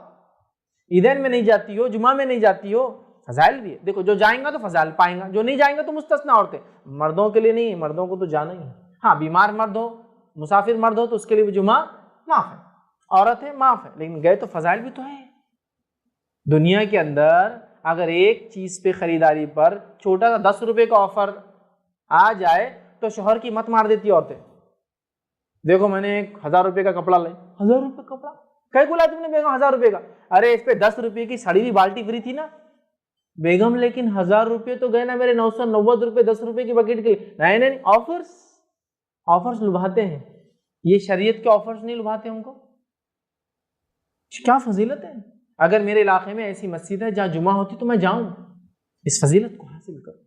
عیدین میں نہیں جاتی ہو، جمعہ میں نہیں جاتی ہو، فضائل بھی ہے، دیکھو جو جائیں گا تو فضائل پائیں گا، جو نہیں جائیں گا تو مستثنا عورتیں، مردوں کے لیے نہیں، مردوں کو تو جانا ہی ہے، ہاں بیمار مرد ہو، مسافر مرد ہو تو اس کے لیے بھی جمعہ معاف ہے، عورت ہے معاف ہے، لیکن گئے تو فضائل بھی تو ہے۔ دنیا کے اندر اگر ایک چیز پہ خریداری پر چھوٹا سا 10 روپے کا آفر آ جائے تو شوہر کی مت مار دیتی عورتیں، دیکھو میں نے 1000 روپے کا کپڑا لے، 1000 روپے کا کپڑا کئی کو لایا تم نے بیگم 1000 روپے کا؟ ارے اس پہ 10 روپے کی سڑی ہوئی بالٹی فری تھی نا بیگم، لیکن 1000 روپے تو گئے نا میرے 990 روپے 10 روپے کی بکیٹ کے لیے۔ نہیں آفرز لبھاتے ہیں، یہ شریعت کے آفرز نہیں لبھاتے ہم کو، کیا فضیلت ہے؟ اگر میرے علاقے میں ایسی مسجد ہے جہاں جمعہ ہوتی تو میں جاؤں، اس فضیلت کو حاصل کروں۔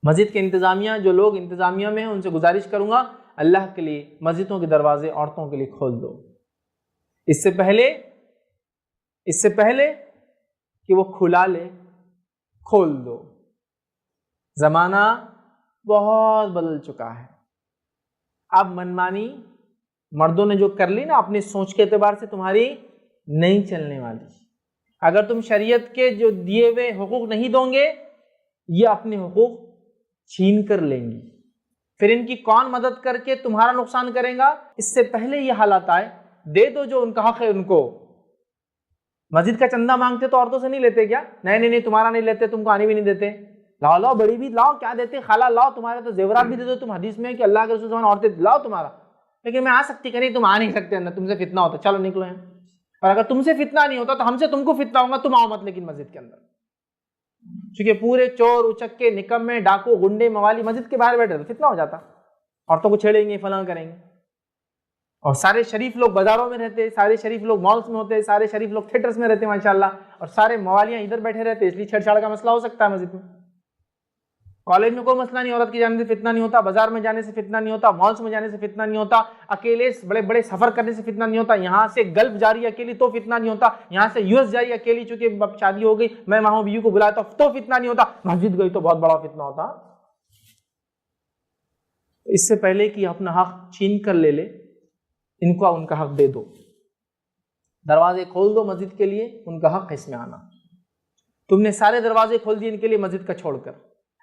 مسجد کے انتظامیہ، جو لوگ انتظامیہ میں ہیں ان سے گزارش کروں گا اللہ کے لیے مسجدوں کے دروازے عورتوں کے لیے کھول دو، اس سے پہلے کہ وہ کھلا لے، کھول دو۔ زمانہ بہت بدل چکا ہے، اب منمانی مردوں نے جو کر لی نا اپنی سوچ کے اعتبار سے تمہاری نہیں چلنے والی۔ اگر تم شریعت کے جو دیے ہوئے حقوق نہیں دو گے، یہ اپنے حقوق چھین کر لیں گی، پھر ان کی کون مدد کر کے تمہارا نقصان کرے گا؟ اس سے پہلے یہ حالات آئے، دے دو جو ان کا حق ہے ان کو۔ مسجد کا چندہ مانگتے تو عورتوں سے نہیں لیتے کیا؟ نہیں تمہارا نہیں لیتے، تم کو آنے بھی نہیں دیتے، لاؤ بڑی بھی لاؤ، کیا دیتے؟ خالہ لاؤ، تمہارے تو زیورات بھی دے دو، تم حدیث میں ہے کہ اللہ کے رسول عورتیں لاؤ تمہارا، لیکن میں آ سکتی کہ نہیں، تم آ نہیں سکتے اندر، تم سے فتنہ ہوتا، چلو نکلو ہیں۔ اور اگر تم سے فتنہ نہیں ہوتا تو ہم سے تم کو فتنہ ہوگا، تم آؤ مت لیکن مسجد کے اندر، کیونکہ پورے چور اچکے نکمے ڈاکو گنڈے موالی مسجد کے باہر بیٹھے تو فتنہ ہو جاتا، عورتوں کو چھیڑیں گے، فلاں کریں گے۔ اور سارے شریف لوگ بازاروں میں رہتے، سارے شریف لوگ مالز میں ہوتے، سارے شریف لوگ تھیٹرز میں رہتے ماشاءاللہ، اور سارے موالیاں ادھر بیٹھے رہتے، اس لیے چھیڑ چھاڑ کا مسئلہ ہو سکتا ہے مسجد میں۔ کالج میں کوئی مسئلہ نہیں، عورت کے جانے سے فتنہ نہیں ہوتا، بازار میں جانے سے فتنہ نہیں ہوتا، مالز میں جانے سے فتنہ نہیں ہوتا، اکیلے بڑے بڑے سفر کرنے سے فتنہ نہیں ہوتا، یہاں سے گلف جاری اکیلی تو فتنہ نہیں ہوتا، یہاں سے US جاری اکیلی، چونکہ اب شادی ہو گئی میں وہاں بیوی کو بلاتا تو فتنہ نہیں ہوتا، مسجد گئی تو بہت بڑا فتنہ ہوتا۔ اس سے پہلے کہ اپنا حق چھین کر لے ان کو ان کا حق دے دو، دروازے کھول دو مسجد کے لیے، ان کا حق ہے اس میں آنا۔ تم نے سارے دروازے کھول دیے ان کے لیے مسجد کا چھوڑ کر۔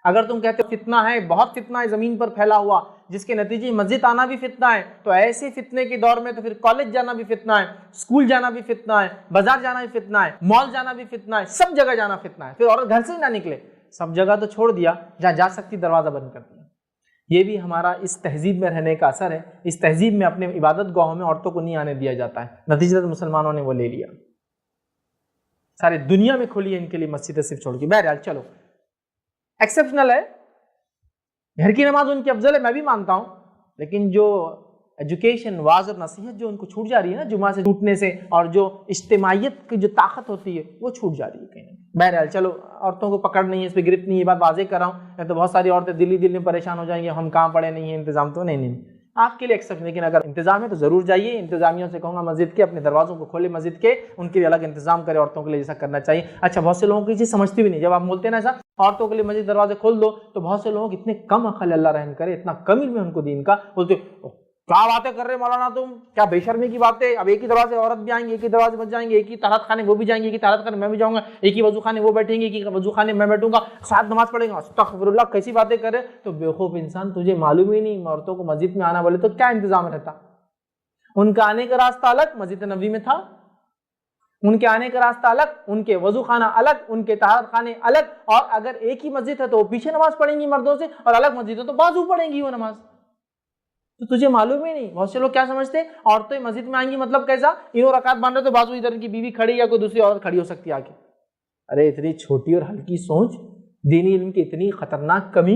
اگر تم کہتے ہو فتنہ ہے، بہت فتنہ ہے زمین پر پھیلا ہوا جس کے نتیجے مسجد آنا بھی فتنہ ہے، تو ایسے فتنے کے دور میں تو پھر کالج جانا بھی فتنہ ہے، اسکول جانا بھی فتنہ ہے، بازار جانا بھی فتنہ ہے، مال جانا بھی فتنہ ہے، سب جگہ جانا فتنہ ہے۔ پھر عورت گھر سے ہی نہ نکلے، سب جگہ تو چھوڑ دیا، جہاں جا سکتی دروازہ بند کر دیا۔ یہ بھی ہمارا اس تہذیب میں رہنے کا اثر ہے، اس تہذیب میں اپنے عبادت گاہوں میں عورتوں کو نہیں آنے دیا جاتا ہے، نتیجہ مسلمانوں نے وہ لے لیا، ساری دنیا میں کھلی ہے ان کے لیے مسجدیں صرف چھوڑ کے۔ بہرحال چلو ایکسیپشنل ہے، گھر کی نماز ان کی افضل ہے، میں بھی مانتا ہوں، لیکن جو ایجوکیشن، واعظ اور نصیحت جو ان کو چھوٹ جا رہی ہے نا جمعہ سے چھوٹنے سے، اور جو اجتماعیت کی جو طاقت ہوتی ہے وہ چھوٹ جا رہی ہے کہیں۔ بہرحال چلو، عورتوں کو پکڑ نہیں ہے، اس پہ گرفت نہیں ہے، یہ بات واضح کر رہا ہوں، نہیں تو بہت ساری عورتیں دل میں پریشان ہو جائیں گے، ہم کہاں پڑے نہیں ہیں، انتظام تو نہیں، آپ کے لیے ایکسیپشن، لیکن اگر انتظام ہے تو ضرور جائیے۔ انتظامیوں سے کہوں گا مسجد کے اپنے دروازوں کو کھولے، مسجد کے ان کے لیے الگ انتظام کرے، عورتوں کے لیے جیسا کرنا چاہیے۔ اچھا، بہت سے لوگوں کی چیز سمجھتی بھی نہیں، جب آپ بولتے ہیں نا ایسا عورتوں کے لیے مسجد دروازے کھول دو، تو بہت سے لوگ اتنے کم عقل، اللہ رحم کرے، اتنا کم علم ہے ان کو دین کا، بولتے کیا باتیں کر رہے مولانا تم، کیا بے شرمی کی باتیں، اب ایک ہی دروازے عورت بھی آئیں گے، ایک ہی دروازے بچ جائیں گے، ایک ہی طہارت خانے وہ بھی جائیں گے، ایک ہی طہارت خانے میں بھی جاؤں گا، ایک ہی وضو خانے وہ بیٹھیں گے، ایک ہی وضو خانے میں بیٹھوں گا، ساتھ نماز پڑھیں گا، استغفر اللہ، کیسی باتیں کر رہے۔ تو بیوقوف انسان، تجھے معلوم ہی نہیں عورتوں کو مسجد میں آنا بولے تو کیا انتظام رہتا؟ ان کا آنے کا راستہ الگ مسجد نبوی میں تھا، ان کے آنے کا راستہ الگ، ان کے وضو خانہ الگ، ان کے طہارت خانے الگ، اور اگر ایک ہی مسجد ہے تو وہ پیچھے نماز پڑھیں گی مردوں سے، اور الگ مسجد ہے تو بازو پڑھیں گی وہ نماز۔ تو تجھے معلوم ہی نہیں۔ بہت سے لوگ کیا سمجھتے ہیں عورتیں مسجد میں آئیں گی مطلب کیسا، انہوں رکعت باندھ رہے تو بازو ادھر کی بیوی کھڑی یا کوئی دوسری عورت کھڑی ہو سکتی ہے آگے۔ ارے اتنی چھوٹی اور ہلکی سوچ، دینی علم کی اتنی خطرناک کمی،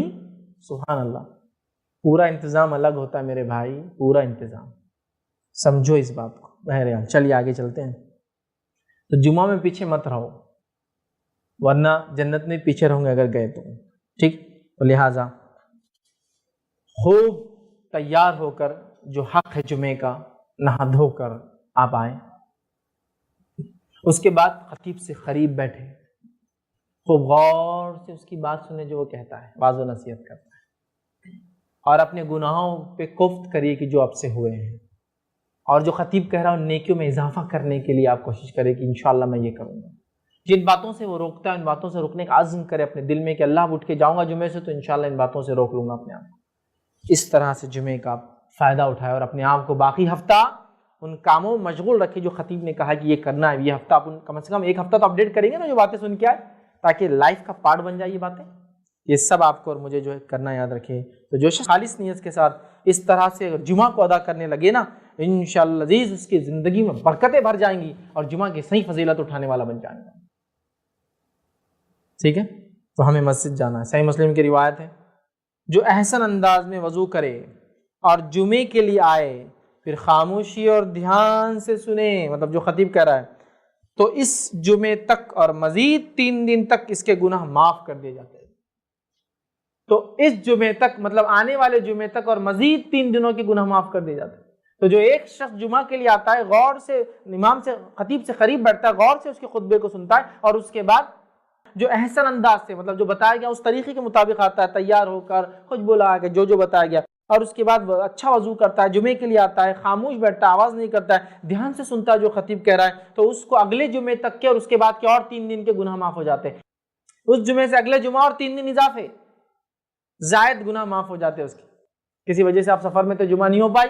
سبحان اللہ۔ پورا انتظام الگ ہوتا ہے میرے بھائی، پورا انتظام، سمجھو اس بات کو۔ بہرحال چلیے آگے چلتے ہیں۔ تو جمعہ میں پیچھے مت رہو، ورنہ جنت میں پیچھے رہوں گے اگر گئے تو، ٹھیک؟ تو لہٰذا خوب تیار ہو کر جو حق ہے جمعے کا نہا دھو کر آپ آئیں. اس کے بعد خطیب سے قریب بیٹھے, خوب غور سے اس کی بات سنیں جو وہ کہتا ہے, واعظ و نصیحت کرتا ہے, اور اپنے گناہوں پہ کفت کریے کہ جو آپ سے ہوئے ہیں, اور جو خطیب کہہ رہا ہے نیکیوں میں اضافہ کرنے کے لیے آپ کوشش کریں کہ انشاءاللہ میں یہ کروں گا. جن باتوں سے وہ روکتا ہے ان باتوں سے روکنے کا عزم کرے اپنے دل میں کہ اللہ اب اٹھ کے جاؤں گا جمعے سے تو انشاءاللہ ان باتوں سے روک لوں گا اپنے آپ کو. اس طرح سے جمعے کا فائدہ اٹھائے اور اپنے آپ کو باقی ہفتہ ان کاموں میں مشغول رکھے جو خطیب نے کہا کہ یہ کرنا ہے. یہ ہفتہ آپ کم سے کم ایک ہفتہ تو اپڈیٹ کریں گے نا جو باتیں سن کے آئے, تاکہ لائف کا پارٹ بن جائے یہ باتیں. یہ سب آپ کو اور مجھے جو ہے کرنا یاد رکھے. تو جو شخص خالص نیت کے ساتھ اس طرح سے اگر جمعہ کو ادا کرنے لگے نا, انشاءاللہ عزیز اس کی زندگی میں برکتیں بھر جائیں گی اور جمعہ کی صحیح فضیلت اٹھانے والا بن جائے گا. ٹھیک ہے, تو ہمیں مسجد جانا ہے. صحیح مسلم کی روایت ہے, جو احسن انداز میں وضو کرے اور جمعے کے لیے آئے پھر خاموشی اور دھیان سے سنے, مطلب جو خطیب کہہ رہا ہے, تو اس جمعے تک اور مزید 3 دن تک اس کے گناہ معاف کر دیے جاتے ہیں. تو اس جمعے تک مطلب آنے والے جمعے تک اور مزید 3 دنوں کے گناہ معاف کر دیے جاتے ہیں. تو جو ایک شخص جمعہ کے لیے آتا ہے, غور سے امام سے خطیب سے قریب بیٹھتا ہے, غور سے اس کے خطبے کو سنتا ہے, اور اس کے بعد جو احسن انداز سے مطلب جو بتایا گیا اس طریقے کے مطابق آتا ہے, تیار ہو کر خوشبو لگا کے جو بتایا گیا, اور اس کے بعد اچھا وضو کرتا ہے, جمعے کے لیے آتا ہے, خاموش بیٹھتا ہے, آواز نہیں کرتا ہے, دھیان سے سنتا ہے جو خطیب کہہ رہا ہے, تو اس کو اگلے جمعے تک کے اور اس کے بعد کے اور 3 دن کے گناہ معاف ہو جاتے ہیں. اس جمعے سے اگلے جمعہ اور 3 دن اضافے زائد گناہ معاف ہو جاتے ہیں اس کے. کسی وجہ سے آپ سفر میں تو جمعہ نہیں ہو پائی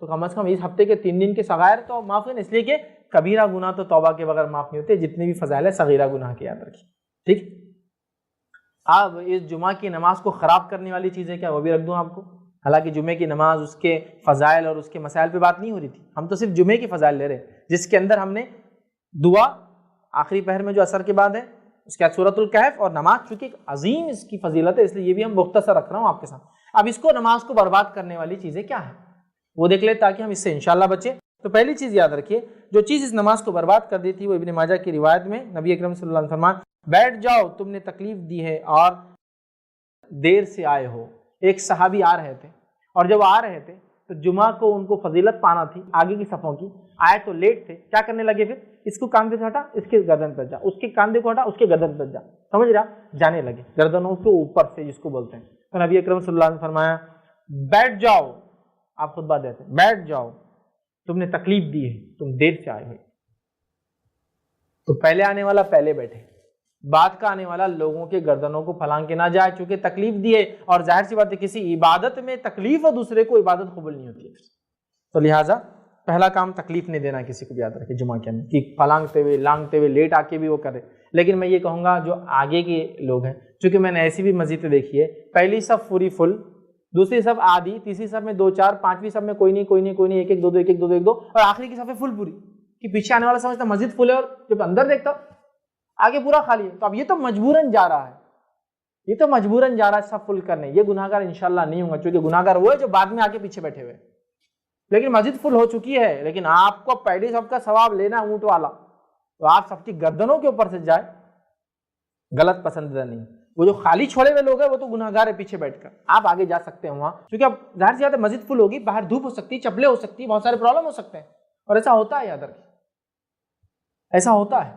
تو کم از کم اس ہفتے کے 3 دن کے صغائر تو معاف ہوئے, اس لیے کہ کبیرہ گناہ تو توبہ کے بغیر معاف نہیں ہوتے, جتنے بھی فضائل ہے صغیرہ گناہ کے یاد رکھیے. ٹھیک, اب اس جمعہ کی نماز کو خراب کرنے والی چیزیں کیا وہ بھی رکھ دوں آپ کو. حالانکہ جمعے کی نماز اس کے فضائل اور اس کے مسائل پہ بات نہیں ہو رہی تھی, ہم تو صرف جمعے کی فضائل لے رہے ہیں, جس کے اندر ہم نے دعا آخری پہر میں جو عصر کے بعد ہے, اس کے بعد سورۃ الکہف اور نماز, چونکہ ایک عظیم اس کی فضیلت ہے اس لیے یہ بھی ہم مختصر رکھ رہا ہوں آپ کے ساتھ. اب اس کو نماز کو برباد کرنے والی چیزیں کیا ہیں وہ دیکھ لیں تاکہ ہم اس سے انشاءاللہ بچیں. تو پہلی چیز یاد رکھیے, جو چیز اس نماز کو برباد کر دی تھی وہ ابن ماجہ کی روایت میں نبی اکرم صلی اللہ علیہ وسلم فرمان, بیٹھ جاؤ تم نے تکلیف دی ہے اور دیر سے آئے ہو. ایک صحابی آ رہے تھے اور جب آ رہے تھے تو جمعہ کو ان کو فضیلت پانا تھی, آگے کی صفوں کی, آئے تو لیٹ تھے, کیا کرنے لگے پھر اس کو کاندھے سے ہٹا اس کے گردن پر جا, اس کے کاندھے کو ہٹا اس کے گردن پر جا, سمجھ رہا, جانے لگے گردنوں کے اوپر سے جس کو بولتے ہیں. تو نبی اکرم صلی اللہ علیہ وسلم فرمایا بیٹھ جاؤ, آپ خطبہ دیتے ہیں بیٹھ جاؤ تم نے تکلیف دی ہے, تم دیر سے آئے ہوئے. تو پہلے آنے والا پہلے بیٹھے, بعد کا آنے والا لوگوں کے گردنوں کو پھلانگ کے نہ جائے, چونکہ تکلیف دیے, اور ظاہر سی بات ہے کسی عبادت میں تکلیف اور دوسرے کو عبادت قبول نہیں ہوتی ہے. تو لہٰذا پہلا کام تکلیف نہیں دینا کسی کو بھی یاد رکھے جمعہ کے اندر, کہ پھلانگتے ہوئے لانگتے ہوئے لیٹ آ کے بھی وہ کرے. لیکن میں یہ کہوں گا جو آگے کے لوگ ہیں, چونکہ میں نے ایسی بھی مسجد دیکھی ہے, پہلی صف پوری فل, دوسری صف آدھی, تیسری صف میں 2 4, پانچویں صف میں کوئی نہیں, ایک ایک دو دو, اور آخری کی صفیں فل پوری, کہ پیچھے آنے والا سمجھتا مسجد فل ہے اور جب اندر دیکھتا آگے پورا خالی ہے. تو اب یہ تو مجبوراً جا رہا ہے, سب فل کرنے. یہ گناہگار انشاءاللہ نہیں ہوں گا, کیونکہ گناہگار وہ ہے جو بعد میں آ کے پیچھے بیٹھے ہوئے. لیکن مسجد فل ہو چکی ہے, لیکن آپ کو پہلی صف کا ثواب لینا اونٹ والا, تو آپ سب کی گردنوں کے اوپر سے جائے, غلط پسندیدہ نہیں. وہ جو خالی چھوڑے ہوئے لوگ ہیں وہ تو گناہگار ہے پیچھے بیٹھ کر, آپ آگے جا سکتے ہیں وہاں, کیونکہ اب ظاہر سی بات ہے مسجد فل ہوگی, باہر دھوپ ہو سکتی ہے, چپلیں ہو سکتی ہیں, بہت سارے پرابلم ہو سکتے ہیں, اور ایسا ہوتا ہے یاد رکھیں, ایسا ہوتا ہے.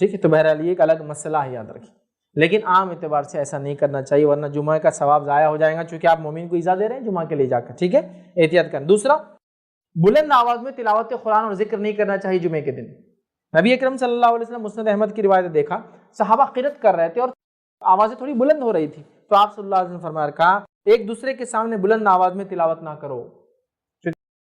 ٹھیک ہے, تو بہرحال یہ ایک الگ مسئلہ ہے یاد رکھیں. لیکن عام اعتبار سے ایسا نہیں کرنا چاہیے, ورنہ جمعہ کا ثواب ضائع ہو جائے گا, چونکہ آپ مومن کو ایذا دے رہے ہیں جمعہ کے لیے جا کر. ٹھیک ہے, احتیاط کریں. دوسرا, بلند آواز میں تلاوت قرآن اور ذکر نہیں کرنا چاہیے جمعے کے دن. نبی اکرم صلی اللہ علیہ وسلم مسند احمد کی روایت دیکھا, صحابہ قرات کر رہے تھے اور آوازیں تھوڑی بلند ہو رہی تھی, تو آپ صلی اللہ علیہ وسلم فرمایا, کہا ایک دوسرے کے سامنے بلند آواز میں تلاوت نہ کرو,